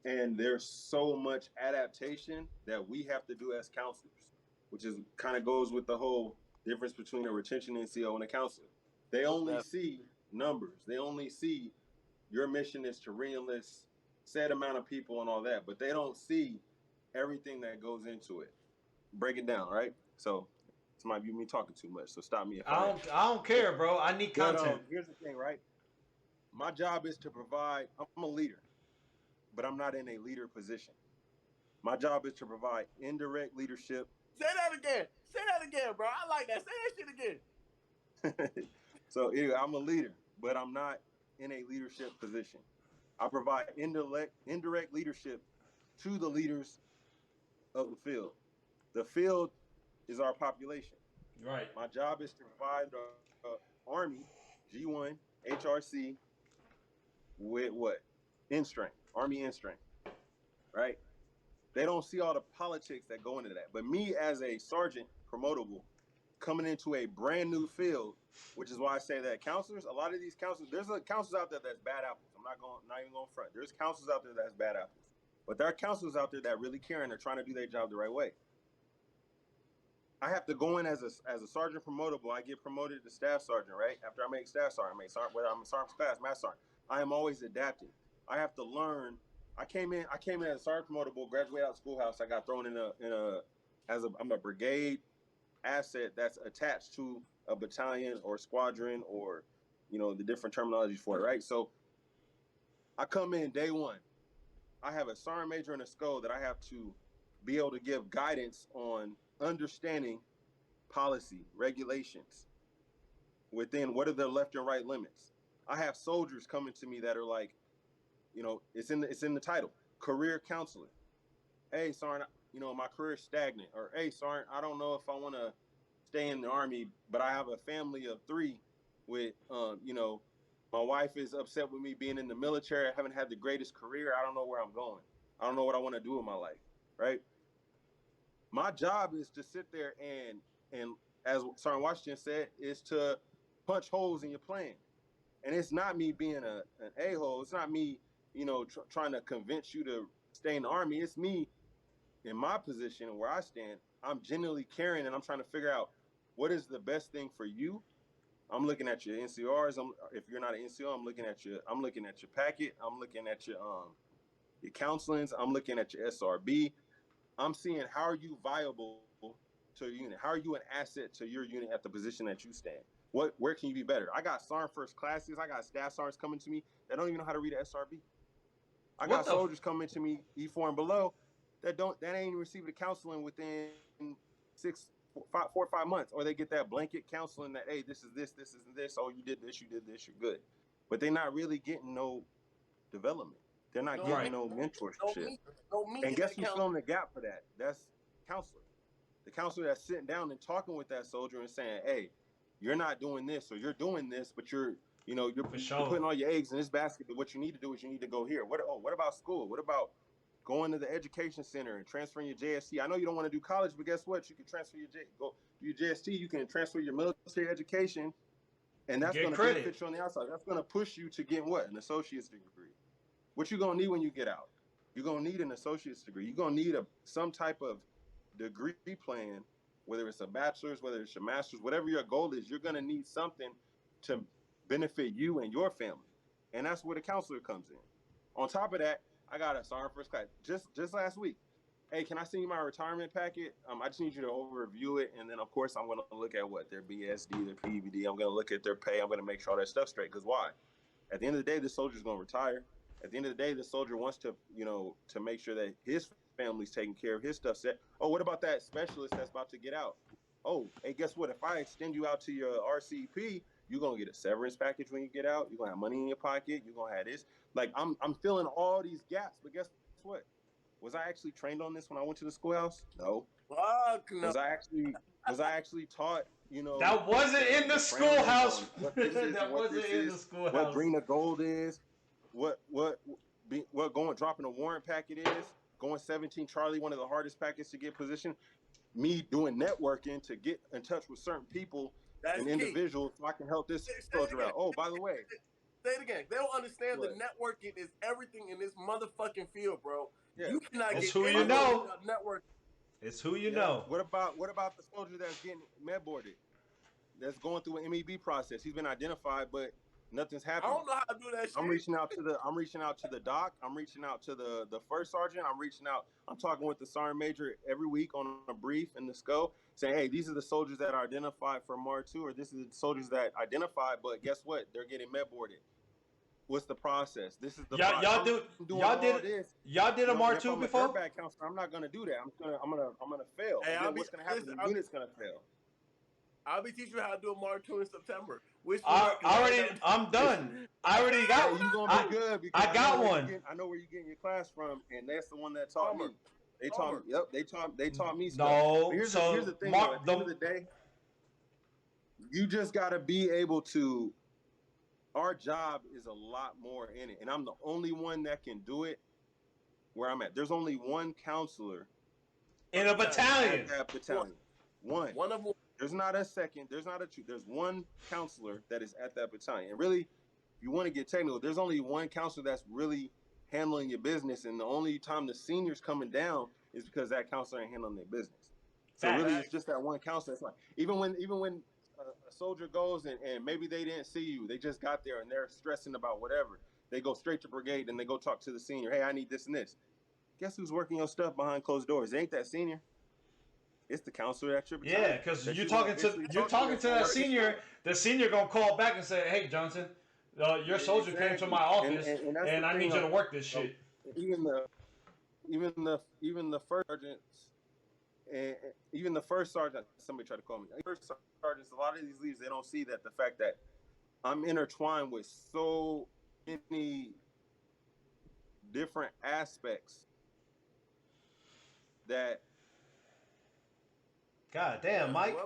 and there's so much adaptation that we have to do as counselors, which is kind of goes with the whole difference between a retention NCO and a counselor. They only see numbers. They only see your mission is to reenlist set amount of people and all that, but they don't see everything that goes into it. Break it down, right? So this might be me talking too much, so stop me if I don't care, bro. I need content. Here's the thing, right? My job is to provide. I'm a leader, but I'm not in a leader position. My job is to provide indirect leadership. Say that again, bro. I like that. Say that shit again. So anyway, I'm a leader, but I'm not in a leadership position. I provide indirect leadership to the leaders of the field. The field is our population. Right. My job is to provide the Army, G1, HRC, with what? End strength, Army end strength, right? They don't see all the politics that go into that. But me as a sergeant, promotable, coming into a brand new field, which is why I say that counselors, a lot of these counselors, there's counselors out there that's bad apples. I'm not even going front. There's counselors out there that's bad apples. But there are counselors out there that really care and they're trying to do their job the right way. I have to go in as a sergeant promotable. I get promoted to staff sergeant, right? After I make staff sergeant, whether I'm a sergeant class, master sergeant, I am always adapting. I have to learn. I came in as a sergeant promotable, graduated out of schoolhouse. I got thrown I'm a brigade asset that's attached to a battalion or squadron, or the different terminologies for it, right? So I come in day one. I have a sergeant major and a SCO that I have to be able to give guidance on understanding policy, regulations, within what are the left and right limits. I have soldiers coming to me that are like, it's in the title, career counselor. Hey, Sergeant, my career's stagnant. Or, hey, Sergeant, I don't know if I want to stay in the Army, but I have a family of 3 with, my wife is upset with me being in the military. I haven't had the greatest career. I don't know where I'm going. I don't know what I want to do with my life, right? My job is to sit there and as Sergeant Washington said, is to punch holes in your plan. And it's not me being an a-hole. It's not me, trying to convince you to stay in the Army. It's me in my position where I stand. I'm genuinely caring and I'm trying to figure out what is the best thing for you. I'm looking at your NCRs. If you're not an NCO, I'm looking at your packet. I'm looking at your counselings. I'm looking at your SRB. I'm seeing how are you viable to a unit? How are you an asset to your unit at the position that you stand? Where can you be better? I got sergeant first classes. I got staff sergeants coming to me that don't even know how to read an SRB. I got soldiers coming to me, E4 and below, that ain't even received the counseling within 4 or 5 months, or they get that blanket counseling that, hey, this is this, this is this. Oh, you did this, you're good. But they're not really getting no development. They're not getting no mentorship. And guess who's filling the gap for that? That's counselor. The counselor that's sitting down and talking with that soldier and saying, hey, you're not doing this, or you're doing this, but you're putting all your eggs in this basket. But what you need to do is you need to go here. What about school? What about going to the education center and transferring your JST? I know you don't want to do college, but guess what? You can transfer go do your JST. You can transfer your military education, and that's going to benefit you on the outside. That's going to push you to get what? An associate's degree. What you going to need when you get out? You're going to need an associate's degree. You're going to need some type of degree plan, whether it's a bachelor's, whether it's your master's, whatever your goal is. You're going to need something to benefit you and your family, and that's where the counselor comes in. On top of that, I got a Sergeant First Class just last week. Hey, can I send you my retirement packet? I just need you to overview it, and then of course I'm going to look at what their BSD, their PVD. I'm going to look at their pay. I'm going to make sure all that stuff's straight. Because why? At the end of the day, this soldier's going to retire. At the end of the day, the soldier wants to, to make sure that his family's taking care of his stuff set. Oh, what about that specialist that's about to get out? Oh, hey, guess what? If I extend you out to your RCP, you're going to get a severance package when you get out. You're going to have money in your pocket. You're going to have this. Like, I'm filling all these gaps. But guess what? Was I actually trained on this when I went to the schoolhouse? No. Fuck no. Was I actually taught, That wasn't in the schoolhouse. That wasn't in the schoolhouse. What green of gold is, what dropping a warrant packet is, going 17 Charlie, one of the hardest packets to get positioned. Me doing networking to get in touch with certain people and individuals so I can help this soldier out. Oh, by the way. Say it again. They don't understand that networking is everything in this motherfucking field, bro. Yeah. You cannot it's get who you know. Network. It's who you know. What about the soldier that's getting med boarded? That's going through an MEB process. He's been identified, but nothing's happening. I don't know how to do that shit. I'm reaching out to the doc. I'm reaching out to the first sergeant. I'm talking with the sergeant major every week on a brief in the SCO, saying, hey, these are the soldiers that are identified for MAR 2, or this is the soldiers that identified, but guess what? They're getting med boarded. What's the process? This is the y'all did a MAR 2 before? Counselor, I'm not gonna do that. I'm gonna fail. Hey, what's gonna happen? The unit's gonna fail. I'll be teaching you how to do a MAR 2 in September. I'm done. I already got one. You're gonna be good because I got one. I know where you're getting your class from, and that's the one that taught me. They taught me stuff. No, here's the thing. At the end of the day, you just gotta be able to. Our job is a lot more in it, and I'm the only one that can do it where I'm at. There's only one counselor in a battalion. At that battalion. One of them. There's not a second. There's not a two. There's one counselor that is at that battalion. And really, if you want to get technical, there's only one counselor that's really handling your business, and the only time the senior's coming down is because that counselor ain't handling their business. So really, it's just that one counselor. It's like even when a soldier goes and maybe they didn't see you, they just got there and they're stressing about whatever, they go straight to brigade and they go talk to the senior. Hey, I need this and this. Guess who's working your stuff behind closed doors? It ain't that senior. It's the counselor at your battalion. Yeah, because you're talking to that senior. The senior gonna call back and say, "Hey, Johnson, your soldier came to my office and I need you to work this shit." Even the first sergeants. And even the first sergeant, somebody tried to call me. First sergeants, a lot of these leads, they don't see that the fact that I'm intertwined with so many different aspects that. God damn, Mike.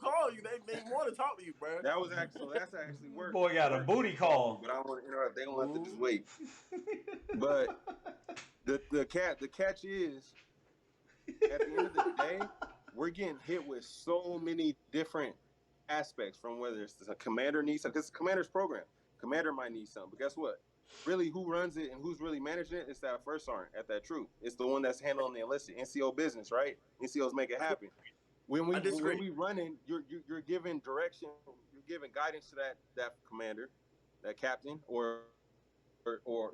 Call you, they want to talk to you, bro. That's actually work. Boy got a booty call. But I don't want to interrupt. They gonna have to just wait. But the catch is. At the end of the day, we're getting hit with so many different aspects, from whether it's a commander needs something, because it's a commander's program. Commander might need something, but guess what? Really, who runs it and who's really managing it is that first sergeant at that troop. It's the one that's handling the enlisted NCO business, right? NCOs make it happen. When we running, you're giving direction, you're giving guidance to that commander, that captain, or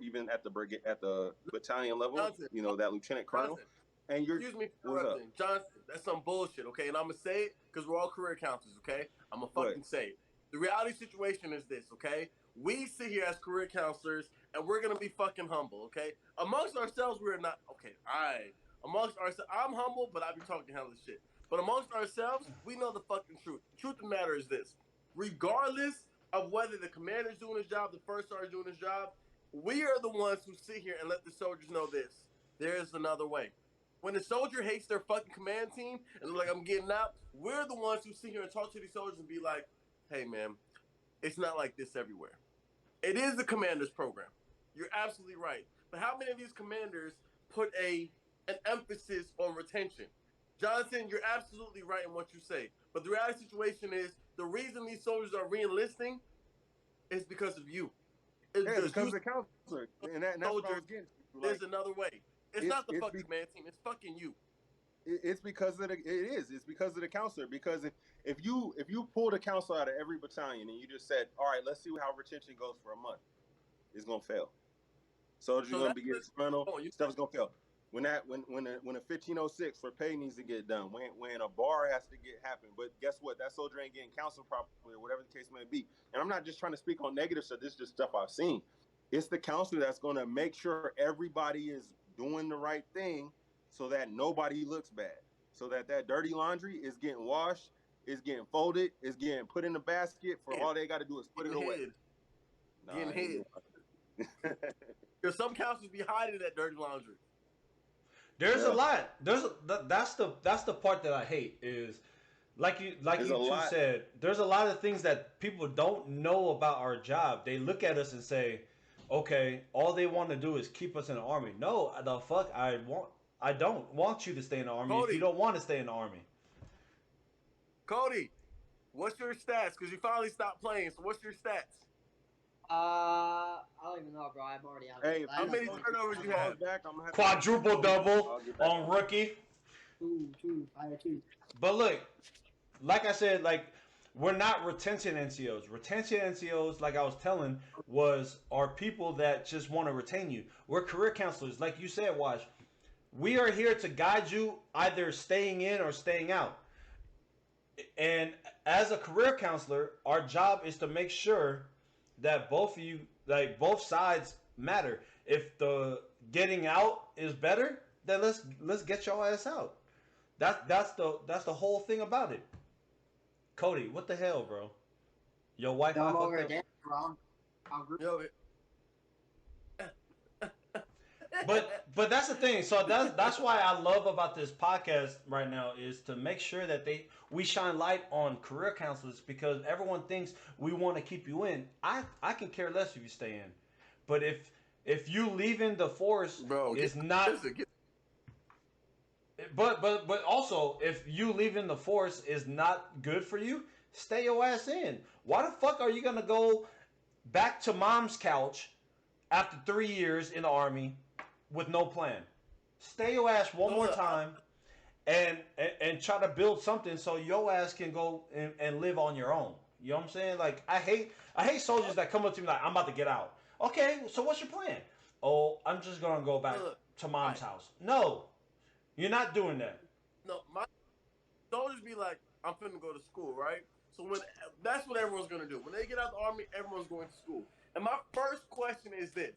even at the brigade, at the battalion level, Johnson. That lieutenant colonel. Johnson. And you're, excuse me for interrupting. Johnson, that's some bullshit, okay? And I'm going to say it because we're all career counselors, okay? I'm going to fucking say it. The reality situation is this, okay? We sit here as career counselors and we're going to be fucking humble, okay? Amongst ourselves, we're not, okay, all right. Amongst ourselves, I'm humble, but I be talking hella shit. But amongst ourselves, we know the fucking truth. The truth of the matter is this: regardless of whether the commander's doing his job, the first sergeant's doing his job, we are the ones who sit here and let the soldiers know this. There is another way. When the soldier hates their fucking command team and they're like, I'm getting out, we're the ones who sit here and talk to these soldiers and be like, hey, man, it's not like this everywhere. It is the commander's program. You're absolutely right. But how many of these commanders put an emphasis on retention? Jonathan, you're absolutely right in what you say. But the reality situation is the reason these soldiers are re-enlisting is because of you. It's because of the counselor. And that's what I was getting to. There's another way. It's not the fucking command team. It's fucking you. It's because of it's because of the counselor. Because if you pull the counselor out of every battalion and you just said, all right, let's see how retention goes for a month, it's gonna fail. Soldiers are gonna be getting disgruntled. Stuff's gonna fail. When a 1506 for pay needs to get done, when a bar has to happen, but guess what? That soldier ain't getting counseled properly or whatever the case may be. And I'm not just trying to speak on negative stuff. This is just stuff I've seen. It's the counselor that's gonna make sure everybody is doing the right thing, so that nobody looks bad, so that dirty laundry is getting washed, is getting folded, is getting put in the basket. For all they got to do is put it away. Getting hid. There's some counselors be hiding that dirty laundry. There's a lot. That's the part that I hate is like you two said. There's a lot of things that people don't know about our job. They look at us and say, okay, all they want to do is keep us in the army. No, the fuck, I don't want you to stay in the army Cody, if you don't want to stay in the army. Cody, what's your stats? Because you finally stopped playing. So what's your stats? I don't even know, bro. I'm already out. Hey, how many turnovers you have? Quadruple double on rookie. Two. But look, like I said, like we're not retention NCOs. Retention NCOs, like I was telling, are people that just want to retain you. We're career counselors, like you said, Wash. We are here to guide you either staying in or staying out. And as a career counselor, our job is to make sure that both of you, like both sides, matter. If the getting out is better, then let's get your ass out. That's the whole thing about it. Cody, what the hell, bro? Your wife. I'm over there, bro. Yo, But that's the thing. So that's why I love about this podcast right now is to make sure that we shine light on career counselors, because everyone thinks we want to keep you in. I can care less if you stay in, but if you leaving the force, bro, is not. But also, if you leaving the force is not good for you, stay your ass in. Why the fuck are you gonna go back to mom's couch after 3 years in the army with no plan? Stay your ass one more time and try to build something so your ass can go and live on your own. You know what I'm saying? Like I hate soldiers that come up to me like, I'm about to get out. Okay, so what's your plan? Oh, I'm just gonna go back to mom's house. No, you're not doing that. No, my soldiers be like, I'm finna go to school, right? So that's what everyone's gonna do. When they get out of the army, everyone's going to school. And my first question is this: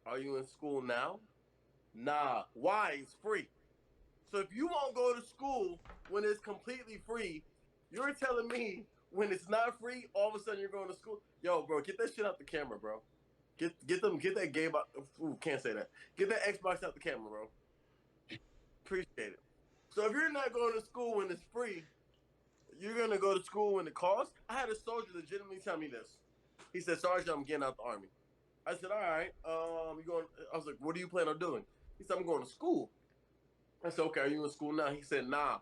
are you in school now? Nah. Why? It's free. So if you won't go to school when it's completely free, you're telling me when it's not free, all of a sudden you're going to school? Yo, bro, get that shit out the camera, bro. Get that game out. Ooh, can't say that. Get that Xbox out the camera, bro. Appreciate it. So if you're not going to school when it's free, you're gonna go to school when it costs. I had a soldier legitimately tell me this. He said, "Sergeant, I'm getting out the army." I said, "All right. You going?" I was like, "What do you plan on doing?" He said, "I'm going to school." I said, "Okay, are you in school now?" He said, "Nah,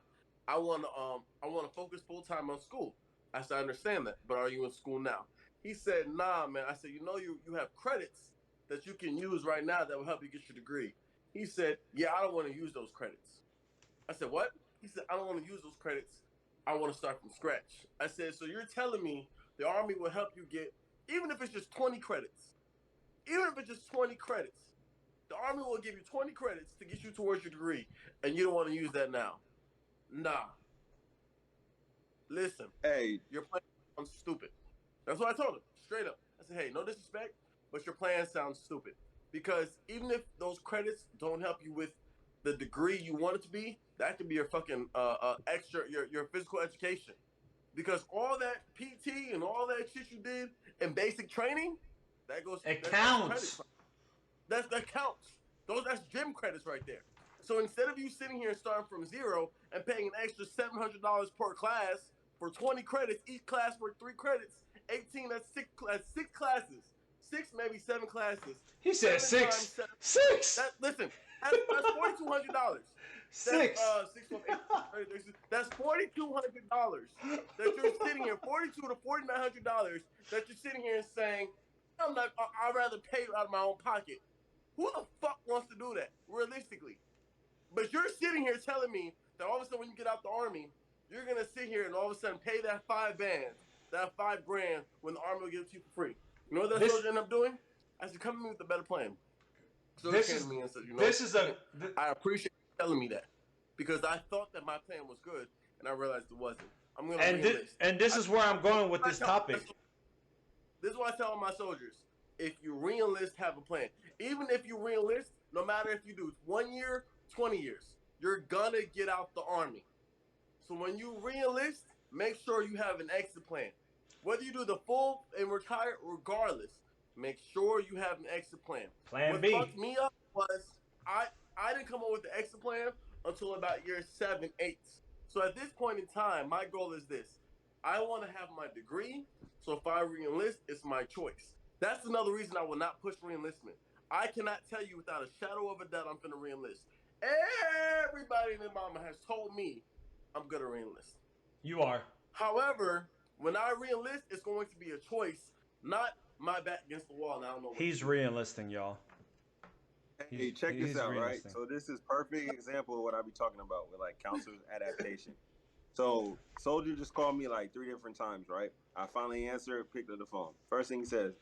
I want to focus full time on school." I said, "I understand that, but are you in school now?" He said, "Nah, man." I said, "You have credits that you can use right now that will help you get your degree." He said, "Yeah, I don't want to use those credits." I said, "What?" He said, "I don't want to use those credits. I want to start from scratch." I said, "So you're telling me the Army will help you get, even if it's just 20 credits, even if it's just 20 credits, the Army will give you 20 credits to get you towards your degree, and you don't want to use that now?" Nah. Listen, hey, your plan sounds stupid. That's what I told him, straight up. I said, "Hey, no disrespect, but your plan sounds stupid. Because even if those credits don't help you with the degree you want it to be, that could be your fucking extra your physical education, because all that PT and all that shit you did in basic training, It that's counts. credit. That counts. That's gym credits right there. So instead of you sitting here and starting from zero and paying an extra $700 per class for 20 credits, each class for 3 credits, 18, that's six classes, six maybe 7 classes. He said 7 6. times 7. 6. Listen, that's $4,200. That's 6. 6 that's $4,200 that you're sitting here, $4,200 to $4,900 that you're sitting here and saying, I'd rather pay out of my own pocket. Who the fuck wants to do that realistically? But you're sitting here telling me that all of a sudden when you get out the army, you're gonna sit here and all of a sudden pay that $5,000, that $5,000 when the army will give it to you for free. You know what that soldier ended up doing? I said, come to me with a better plan. So he came to me and said, I appreciate you telling me that, because I thought that my plan was good and I realized it wasn't. I'm gonna re-enlist. And this is where I'm going with this topic. This is why I tell my soldiers: if you re-enlist, have a plan. Even if you re-enlist, no matter if you do 1 year, 20 years, you're gonna get out the army. So when you re-enlist, make sure you have an exit plan. Whether you do the full and retire, regardless, make sure you have an exit plan. Plan what B. What fucked me up was I didn't come up with the exit plan until about year 7, 8. So at this point in time, my goal is this: I want to have my degree. So if I re-enlist, it's my choice. That's another reason I will not push re-enlistment. I cannot tell you without a shadow of a doubt I'm going to re-enlist. Everybody in their mama has told me I'm going to re-enlist. You are. However, when I re-enlist, it's going to be a choice, not my back against the wall. And I don't know. He's re-enlisting, y'all. Hey, check this out, right? So this is perfect example of what I be talking about with like counselor's adaptation. So soldier just called me like 3 different times, right? I finally answered, picked up the phone. First thing he says,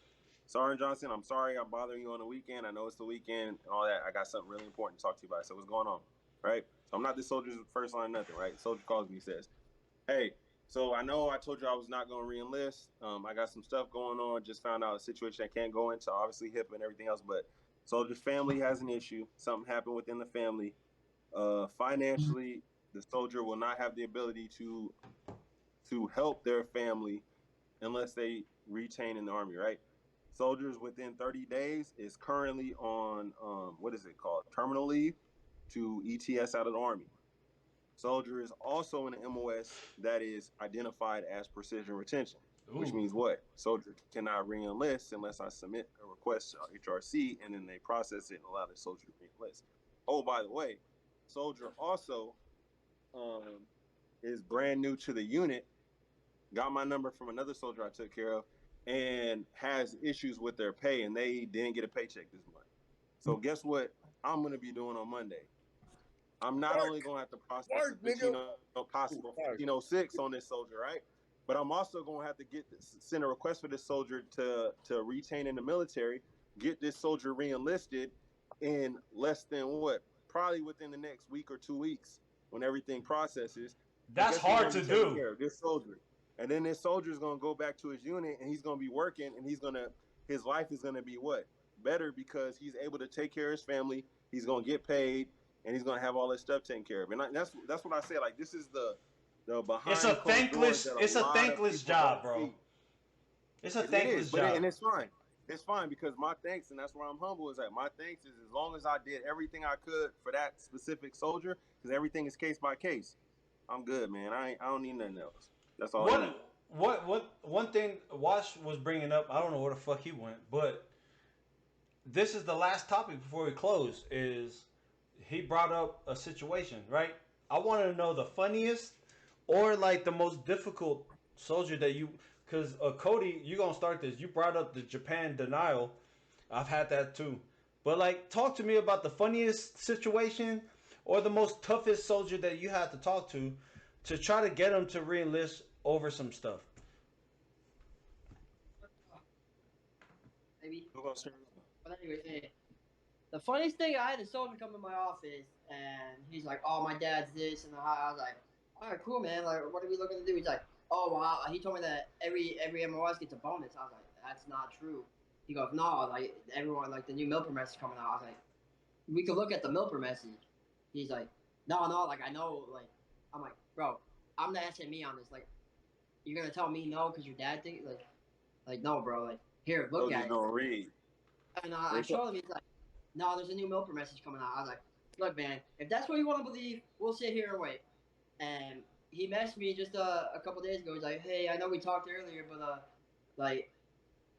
Sergeant Johnson, I'm sorry I'm bothering you on the weekend. I know it's the weekend and all that. I got something really important to talk to you about. So what's going on, right? So I'm not the soldier's first line, nothing, right? Soldier calls me, says, hey, so I know I told you I was not going to re-enlist. I got some stuff going on. Just found out a situation I can't go into, obviously HIPAA and everything else. But soldier's family has an issue. Something happened within the family. Financially, the soldier will not have the ability to help their family unless they retain in the army, right? Soldiers within 30 days is currently on, what is it called? Terminal leave to ETS out of the army. Soldier is also in the MOS that is identified as precision retention, which means what? Soldier cannot re-enlist unless I submit a request to HRC and then they process it and allow the soldier to re-enlist. Oh, by the way, soldier also is brand new to the unit, got my number from another soldier I took care of, and has issues with their pay, and they didn't get a paycheck this month. So guess what I'm going to be doing on Monday? I'm not only going to have to process the possible 1506 on this soldier, right? But I'm also going to have to send a request for this soldier to retain in the military, get this soldier re-enlisted in less than what? Probably within the next week or 2 weeks when everything processes. That's hard to do. This soldier. And then this soldier is going to go back to his unit and he's going to be working and his life is going to be what? Better, because he's able to take care of his family. He's going to get paid and he's going to have all this stuff taken care of. And that's what I say. Like, this is the behind. It's a thankless job, bro. It's a thankless job. And it's fine. It's fine, because my thanks, and that's where I'm humble, is that my thanks is as long as I did everything I could for that specific soldier, because everything is case by case. I'm good, man. I don't need nothing else. That's all I need. One thing Wash was bringing up, I don't know where the fuck he went, but this is the last topic before we close, is he brought up a situation, right? I want to know the funniest or like the most difficult soldier that you, because Cody, you gonna start this. You brought up the Japan denial. I've had that too. But like, talk to me about the funniest situation or the most toughest soldier that you had to talk to try to get him to re-enlist over some stuff. Maybe. But anyway, the funniest thing, I had a soldier come to my office and he's like, "Oh, my dad's this," and I was like, "All right, cool, man. Like, what are we looking to do?" He's like, "Oh, wow." He told me that every MOS gets a bonus. I was like, "That's not true." He goes, "No, like everyone, like the new milper message coming out." I was like, "We could look at the milper message." He's like, no, like I know, like I'm like, bro, I'm the SME on this. Like, you're gonna tell me no because your dad thinks like no, bro. Like, here, look Soldiers at it. don't read. And I showed him. He's like, no, there's a new Milper message coming out. I was like, look, man, if that's what you want to believe, we'll sit here and wait. And he messaged me just a couple days ago. He's like, hey, I know we talked earlier, but like,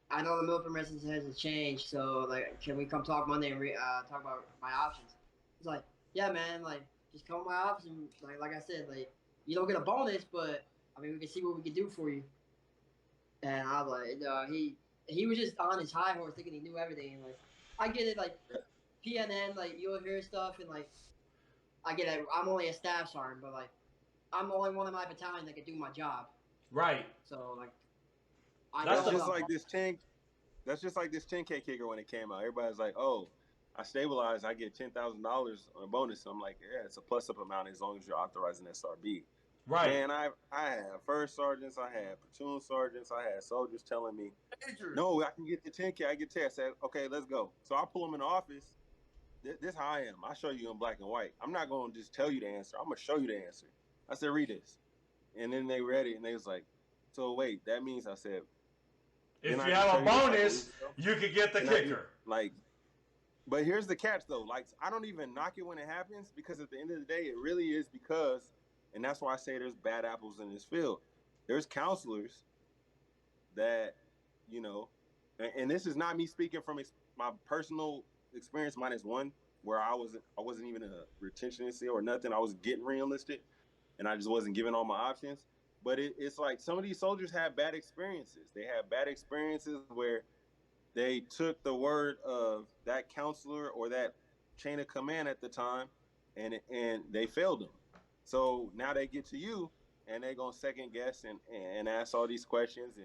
I know the Milper message hasn't changed, so like, can we come talk Monday and talk about my options? He's like, yeah, man, like, just come to my office and like I said, like, you don't get a bonus, but I mean, we can see what we can do for you. And I was like, he was just on his high horse, thinking he knew everything. And like, I get it, like PNN, like you'll hear stuff, and like I get it. I'm only a staff sergeant, but like I'm the only one in my battalion that can do my job. Right. So like, I That's know just what like I'm this 10. That's just like this 10K kicker when it came out. Everybody's like, "Oh, I stabilize, I get $10,000 on a bonus." I'm like, "Yeah, it's a plus up amount as long as you're authorizing SRB." Right. Man, I had first sergeants, I had platoon sergeants, I had soldiers telling me, Major. "No, I can get the 10K. I get 10." I said, "Okay, let's go." So I pull them in the office. This how I am. I show you in black and white. I'm not going to just tell you the answer. I'm going to show you the answer. I said, "Read this," and then they read it, and they was like, "So wait, that means," I said, If "Then you I just have show a you this like a bonus, week ago?" you could get the And I did, kicker. like, but here's the catch though. Like, I don't even knock it when it happens, because at the end of the day, it really is because, and that's why I say there's bad apples in this field. There's counselors that, you know, and this is not me speaking from my personal experience -1, where I wasn't even a retentionist or nothing. I was getting reenlisted, and I just wasn't given all my options. But it's like some of these soldiers have bad experiences. They have bad experiences where they took the word of that counselor or that chain of command at the time, and they failed them. So now they get to you, and they're gonna second guess and ask all these questions,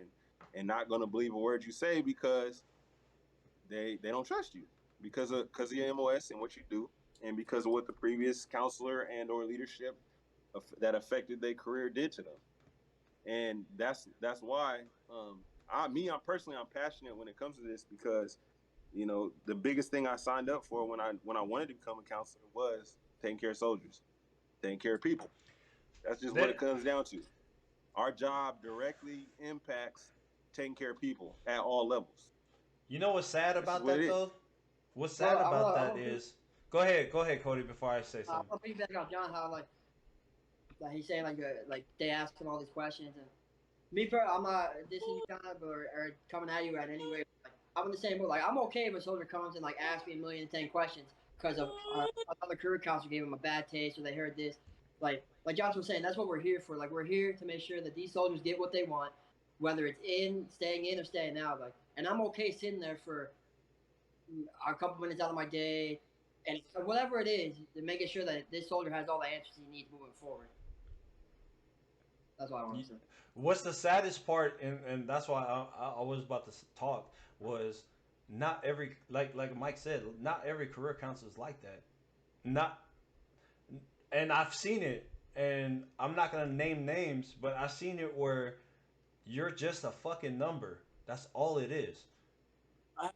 and not gonna believe a word you say, because they don't trust you, because of your MOS and what you do, and because of what the previous counselor and or leadership that affected their career did to them. And that's why I'm personally, I'm passionate when it comes to this, because the biggest thing I signed up for when I wanted to become a counselor was taking care of soldiers, taking care of people. That's just what it comes down to. Our job directly impacts taking care of people at all levels. You know what's sad That's just about what it that is. though? What's Well, sad about that is, go ahead, Cody, before I say something. I'll piggyback on John how like he's saying like they ask him all these questions and I'm not dissing you John or coming at you at any way. Like, I'm in the same boat. Like I'm okay if a soldier comes and like asks me 1,000,010 questions because of another career counselor gave him a bad taste or they heard this. Like Johnson was saying, that's what we're here for. Like we're here to make sure that these soldiers get what they want, whether it's staying in or staying out. Like, and I'm okay sitting there for a couple minutes out of my day, and whatever it is, to making sure that this soldier has all the answers he needs moving forward. That's what I want to say. What's the saddest part, and that's why I was about to talk, was not every, like Mike said, not every career counselor is like that. Not, and I've seen it, and I'm not gonna name names, but I've seen it where you're just a fucking number. That's all it is.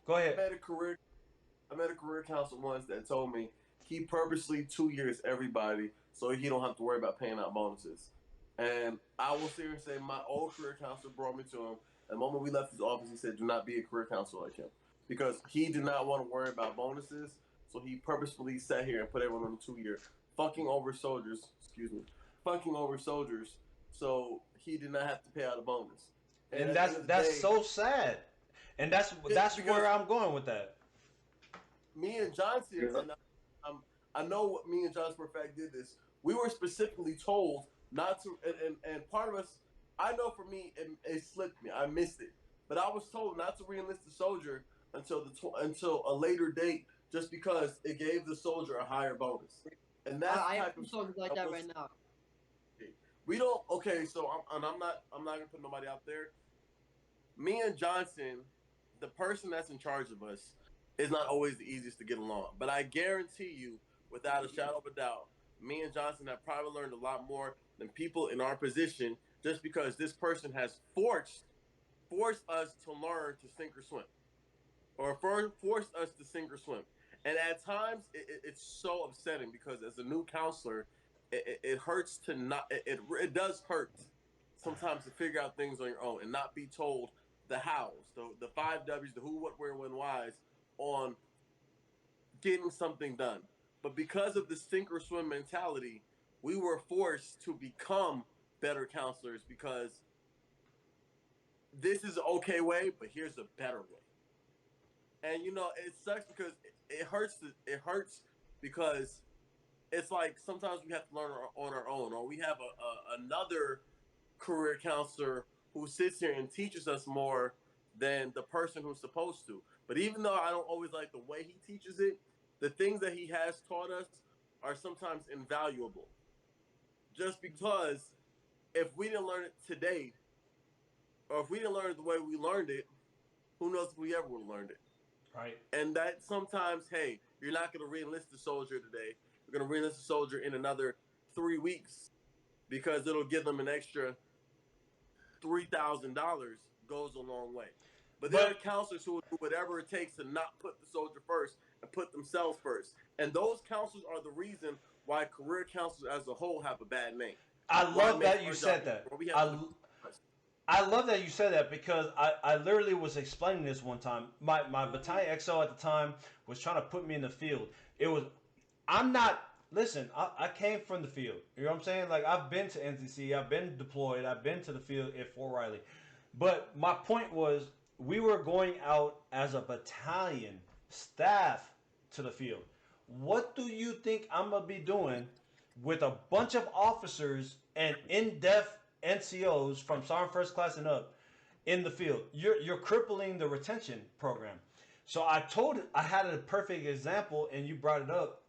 Go ahead. I met a career counselor once that told me he purposely 2 years everybody so he don't have to worry about paying out bonuses. And I will sit here and say my old career counselor brought me to him. And the moment we left his office, he said, "Do not be a career counselor like him," because he did not want to worry about bonuses. So he purposefully sat here and put everyone on a 2 year, fucking over soldiers. Excuse me, fucking over soldiers. So he did not have to pay out a bonus. And that's so sad. And that's where I'm going with that. Me and Johnson, and I know what me and Johnson for a fact did this. We were specifically told not to, and part of us, I know for me, it slipped me. I missed it, but I was told not to reenlist the soldier until a later date, just because it gave the soldier a higher bonus. And that's I the have type two of soldiers like that right now. We don't. Okay, so I'm not gonna put nobody out there. Me and Johnson, the person that's in charge of us, is not always the easiest to get along. But I guarantee you, without a shadow of a doubt, me and Johnson have probably learned a lot more than people in our position, just because this person has forced us to learn to sink or swim, or forced us to sink or swim. And at times, it's so upsetting because as a new counselor, it hurts to not. It does hurt sometimes to figure out things on your own and not be told the hows, the five W's, the who, what, where, when, whys on getting something done. But because of the sink or swim mentality, we were forced to become better counselors because this is an okay way, but here's a better way. And you know, it sucks because it hurts. It hurts because it's like sometimes we have to learn on our own, or we have another career counselor who sits here and teaches us more than the person who's supposed to. But even though I don't always like the way he teaches it, the things that he has taught us are sometimes invaluable. Just because if we didn't learn it today, or if we didn't learn it the way we learned it, who knows if we ever would have learned it. Right. And that sometimes, hey, you're not going to re-enlist the soldier today. You're going to re-enlist the soldier in another 3 weeks because it'll give them an extra $3,000 goes a long way. But there are counselors who will do whatever it takes to not put the soldier first and put themselves first. And those counselors are the reason why career counselors as a whole have a bad name. I love that you said that. I love that you said that because I literally was explaining this one time. My battalion XO at the time was trying to put me in the field. I came from the field. You know what I'm saying? Like, I've been to NCC, I've been deployed, I've been to the field at Fort Riley. But my point was, we were going out as a battalion staff to the field. What do you think I'm going to be doing with a bunch of officers and in-depth NCOs from Sergeant First Class and up in the field? You're crippling the retention program. So I had a perfect example, and you brought it up.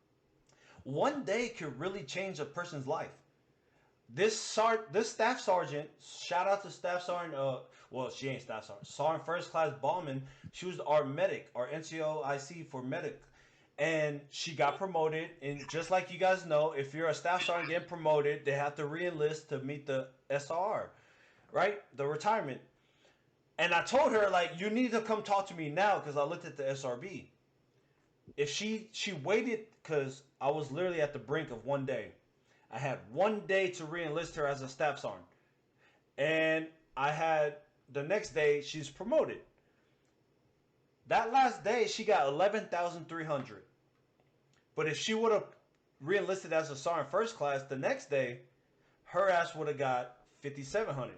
One day could really change a person's life. This staff sergeant, shout out to Staff Sergeant, well, she ain't Staff Sergeant, Sergeant First Class Ballman, she was our medic, our NCO IC for medic. And she got promoted, and just like you guys know, if you're a staff sergeant getting promoted, they have to re-enlist to meet the SR, right? The retirement. And I told her, like, you need to come talk to me now because I looked at the SRB. If she waited, because I was literally at the brink of one day. I had 1 day to re-enlist her as a staff sergeant. And I had the next day, she's promoted. That last day, she got 11,300. But if she would have re-enlisted as a sergeant first class the next day, her ass would have got 5,700.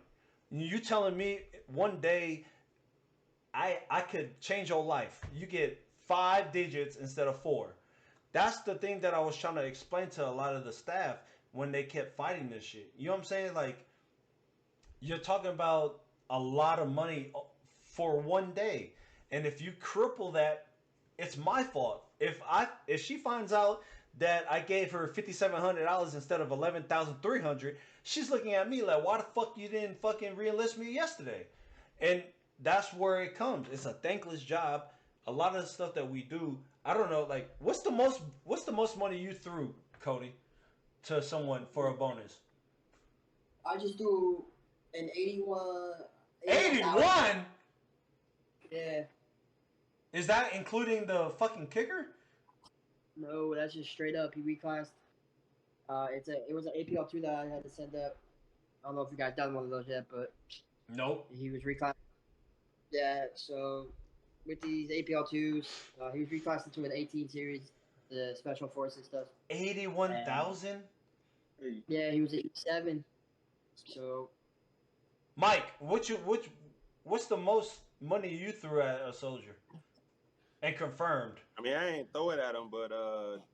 You telling me one day I could change your life? You get 5 digits instead of 4. That's the thing that I was trying to explain to a lot of the staff when they kept fighting this shit. You know what I'm saying? Like, you're talking about a lot of money for 1 day. And if you cripple that, it's my fault. If she finds out that I gave her $5,700 instead of 11,300, she's looking at me like, why the fuck you didn't fucking re-enlist me yesterday? And that's where it comes. It's a thankless job. A lot of the stuff that we do, I don't know, like, what's the most money you threw, Cody, to someone for a bonus? I just do an 81. 81? Yeah. Is that including the fucking kicker? No, that's just straight up. He reclassed. It was an APL2 that I had to send up. I don't know if you guys done one of those yet, but nope. He was reclassed. Yeah, so with these APL2s, he was reclassed into an 18 series, the Special Forces stuff. 81,000? Yeah, he was 87. So, Mike, what's the most money you threw at a soldier? And confirmed. I mean, I ain't throw it at him, but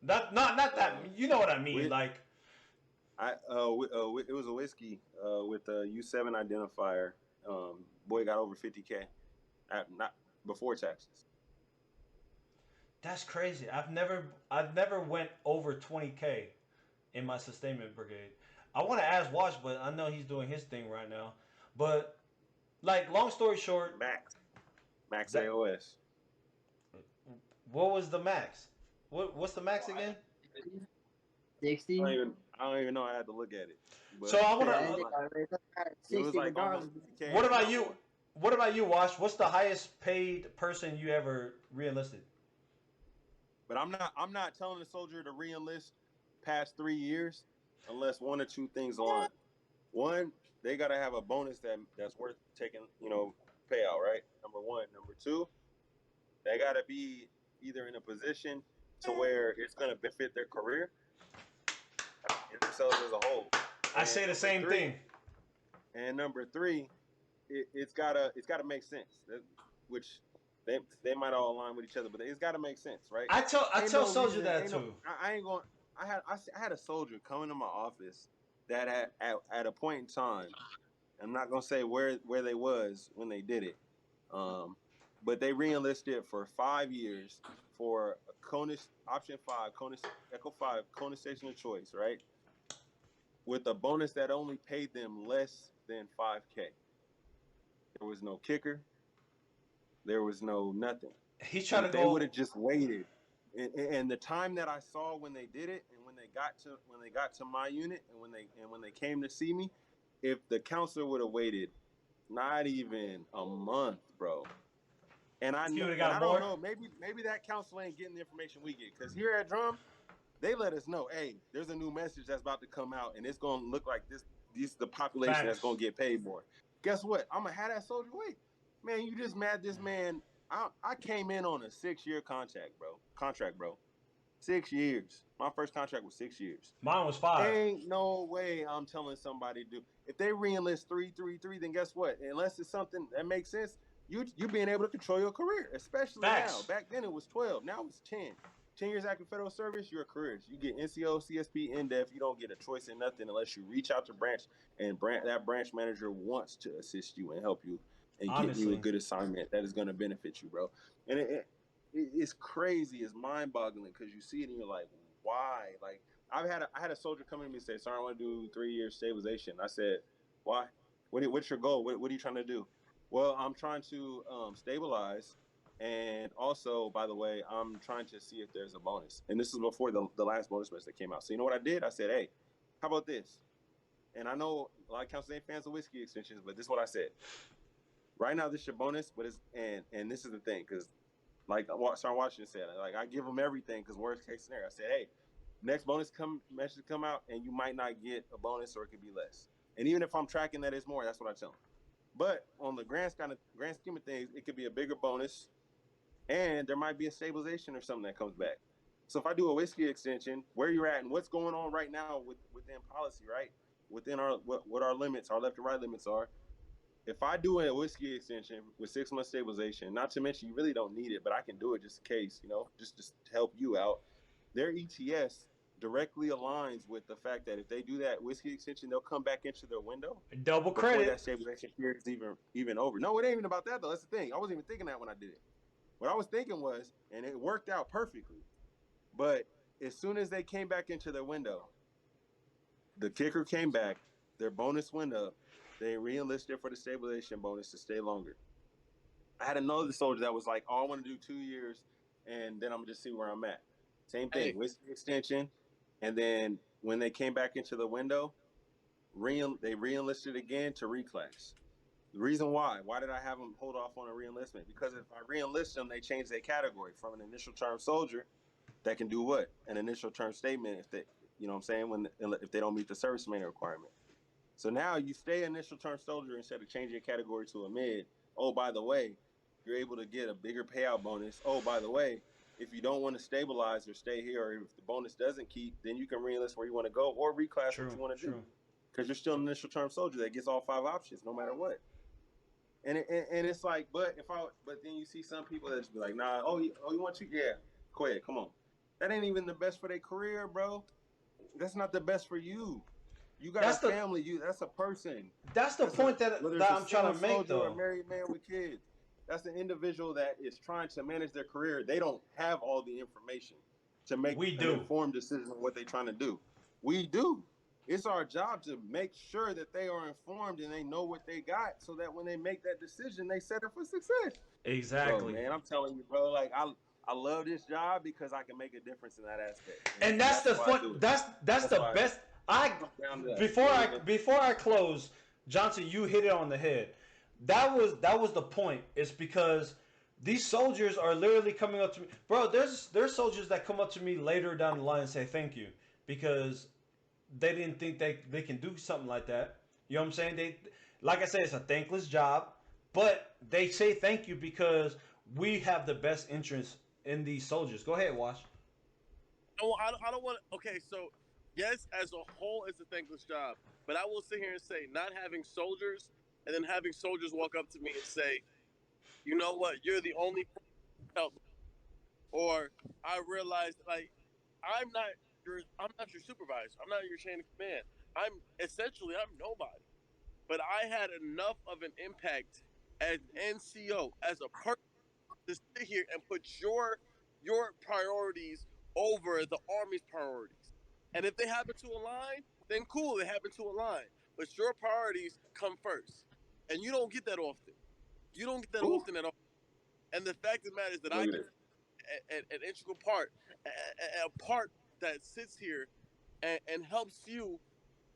not that. You know what I mean? Like, it was a whiskey with a U7 identifier. Boy got over 50K, not before taxes. That's crazy. I've never went over 20K in my sustainment brigade. I want to ask Wash, but I know he's doing his thing right now. But, like, long story short, Max AOS. What was the max? What's the max again? 60. I don't even know. I had to look at it. But So I want it 60 was like regardless. What about you? What about you, Wash? What's the highest paid person you ever re-enlisted? But I'm not telling the soldier to re-enlist past 3 years unless one or two things align. One, they gotta have a bonus that's worth taking, payout, right? Number one. Number two, they gotta be either in a position to where it's gonna benefit their career and themselves as a whole. I say the same thing. And number three, it's gotta make sense. Which they might all align with each other, but it's gotta make sense, right? I tell soldier that too. I ain't going. I had a soldier come into my office that at a point in time, I'm not gonna say where they was when they did it, but they re-enlisted for 5 years for option 5, Echo 5, CONUS station of choice, right? With a bonus that only paid them less than $5K. There was no kicker. There was no nothing. He's trying to go. They would have just waited, and the time that I saw when they did it, and when they got to my unit, and when they came to see me, if the counselor would have waited, not even a month, bro. And I don't know, maybe that counselor ain't getting the information we get, because here at Drum, they let us know, hey, there's a new message that's about to come out, and it's gonna look like this. This is the population that's gonna get paid more. Guess what? I'm gonna have that soldier wait. Man, you just mad this man. I came in on a 6-year contract, bro. 6 years. My first contract was 6 years. Mine was 5. Ain't no way I'm telling somebody to do. If they re-enlist 3, then guess what? Unless it's something that makes sense, you being able to control your career, especially now. Back then it was 12. Now it's 10. 10 years active federal service, you're a career. You get NCO, CSP, NDEF. You don't get a choice in nothing unless you reach out to branch, and that branch manager wants to assist you and help you and give you a good assignment that is going to benefit you, bro. And it's crazy. It's mind-boggling because you see it and you're like, why? Like, I had a soldier come to me and say, "Sir, I want to do 3 years stabilization." I said, "Why? What's your goal? What are you trying to do?" Well, I'm trying to stabilize, and also, by the way, I'm trying to see if there's a bonus. And this is before the last bonus message that came out. So you know what I did? I said, "Hey, how about this?" And I know a lot of counselors ain't fans of whiskey extensions, but this is what I said. Right now, this is your bonus, but and this is the thing, because like Taijan Washington said, like, I give them everything because worst case scenario. I said, hey, next message come out, and you might not get a bonus, or it could be less. And even if I'm tracking that it's more, that's what I tell them. But on the grand scheme of things, it could be a bigger bonus, and there might be a stabilization or something that comes back. So if I do a whiskey extension, where you're at and what's going on right now within policy, right? Within what our limits, our left and right limits are. If I do a whiskey extension with 6 months stabilization, not to mention you really don't need it, but I can do it just in case, just to help you out. Their ETS directly aligns with the fact that if they do that whiskey extension, they'll come back into their window. Double credit. Before that stabilization period is even over. No, it ain't even about that, though. That's the thing. I wasn't even thinking that when I did it. What I was thinking was, and it worked out perfectly, but as soon as they came back into their window, the kicker came back, their bonus went up, they re-enlisted for the stabilization bonus to stay longer. I had another soldier that was like, oh, I want to do 2 years, and then I'm going to just see where I'm at. Same thing, whiskey extension, and then when they came back into the window, they re-enlisted again to reclass. The reason why did I have them hold off on a re-enlistment? Because if I re-enlist them, they change their category from an initial term soldier that can do what? An initial term statement if they, if they don't meet the service remainder requirement. So now you stay initial term soldier instead of changing your category to a mid. Oh, by the way, you're able to get a bigger payout bonus. Oh, by the way, if you don't want to stabilize or stay here, or if the bonus doesn't keep, then you can re-enlist where you want to go or reclass what you want to do. Because you're still an initial term soldier that gets all 5 options no matter what. And it's like, but then you see some people that just be like, nah, you want to? Yeah, go ahead, come on. That ain't even the best for their career, bro. That's not the best for you. You got a family. That's a person. That's the point that I'm trying to make, though. A married man with kids. That's an individual that is trying to manage their career. They don't have all the information to make an informed decision on what they're trying to do. We do. It's our job to make sure that they are informed and they know what they got, so that when they make that decision, they set up for success. Exactly. Bro, man, I'm telling you, bro. Like I love this job because I can make a difference in that aspect. And that's the fun. That's the best. Before I close, Johnson, you hit it on the head. That was the point. It's because these soldiers are literally coming up to me, bro. There's soldiers that come up to me later down the line and say thank you because they didn't think they can do something like that. You know what I'm saying? They, like I said, it's a thankless job, but they say thank you because we have the best interest in these soldiers. Go ahead, Wash. I don't want to. Okay, so yes, as a whole, it's a thankless job. But I will sit here and say, not having soldiers, and then having soldiers walk up to me and say, "You know what? You're the only help." Or I realized, like, I'm not your supervisor. I'm not your chain of command. I'm nobody. But I had enough of an impact as NCO, as a person, to sit here and put your priorities over the Army's priorities. And if they happen to align, then cool, they happen to align. But your priorities come first. And you don't get that often. You don't get that often at all. And the fact of the matter is that I Look can at it. an integral part, a part that sits here and helps you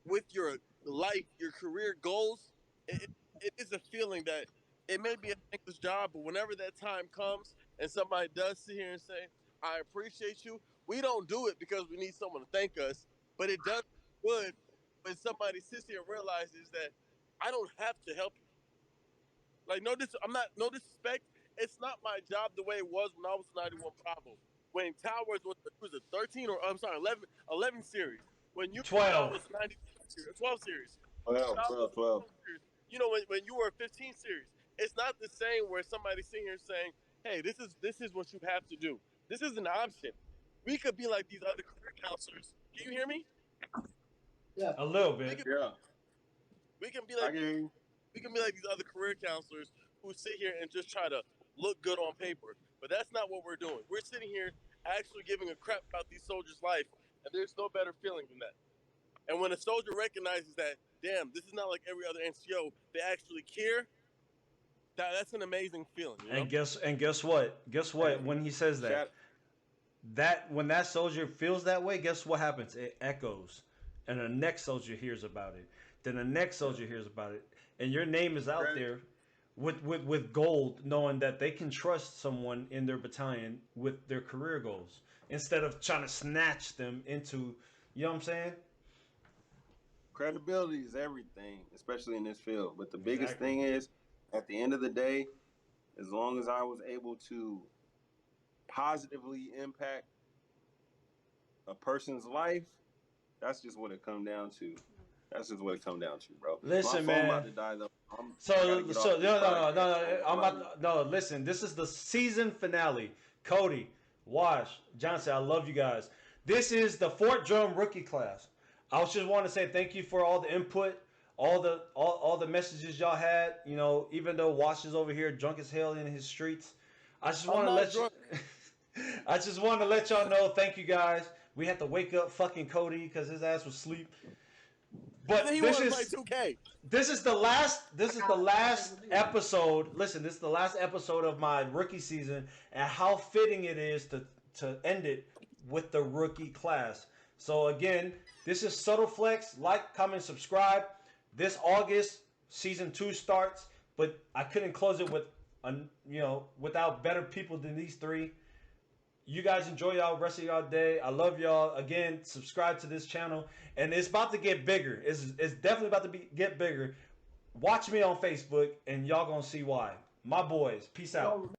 with your life, your career goals. It is a feeling that it may be a thankless job, but whenever that time comes and somebody does sit here and say, "I appreciate you," we don't do it because we need someone to thank us, but it does good when somebody sits here and realizes that I don't have to help you. Like no disrespect. It's not my job the way it was when I was 91 Bravo. When Towers was a 13 or I'm sorry 11 series. When you 12. was 90 12 series. 12. Series. You know when you were a 15 series. It's not the same where somebody's sitting here saying, "Hey, this is what you have to do. This is an option." We could be like these other career counselors. Can you hear me? Yeah. A little bit. Yeah, We can be I like can hear you. we can be like these other career counselors who sit here and just try to look good on paper. But that's not what we're doing. We're sitting here actually giving a crap about these soldiers' life, and there's no better feeling than that. And when a soldier recognizes that, damn, this is not like every other NCO, they actually care, that's an amazing feeling, you know? And guess what? Guess what? When he says that, Shout, when that soldier feels that way, guess what happens? It echoes, and the next soldier hears about it. Then the next soldier hears about it, and your name is out Right. there with gold, knowing that they can trust someone in their battalion with their career goals instead of trying to snatch them into. You know what I'm saying? credibility is everything, especially in this field. But the biggest Exactly. thing is, at the end of the day, as long as I was able to positively impact a person's life, that's just what it come down to. That's just what it come down to, bro. Listen, My phone man. about to die though. I gotta So get so off this no. podcast. I'm about no. Listen, this is the season finale. Cody, Wash, Johnson, I love you guys. This is the Fort Drum rookie class. I just want to say thank you for all the input, all the messages y'all had. You know, even though Wash is over here drunk as hell in his streets, I just want to not let drunk. you. I just want to let y'all know. Thank you guys. We had to wake up fucking Cody because his ass was asleep. But He this wanted to play is 2K. this is the last episode. Listen, this is the last episode of my rookie season, and how fitting it is to end it with the rookie class. So again, this is Subtle Flex. Like, comment, subscribe. This August, season 2 starts, but I couldn't close it with without better people than these three. You guys enjoy y'all rest of y'all day. I love y'all. Again, subscribe to this channel. And it's about to get bigger. It's definitely about to get bigger. Watch me on Facebook and y'all gonna see why. My boys, peace out.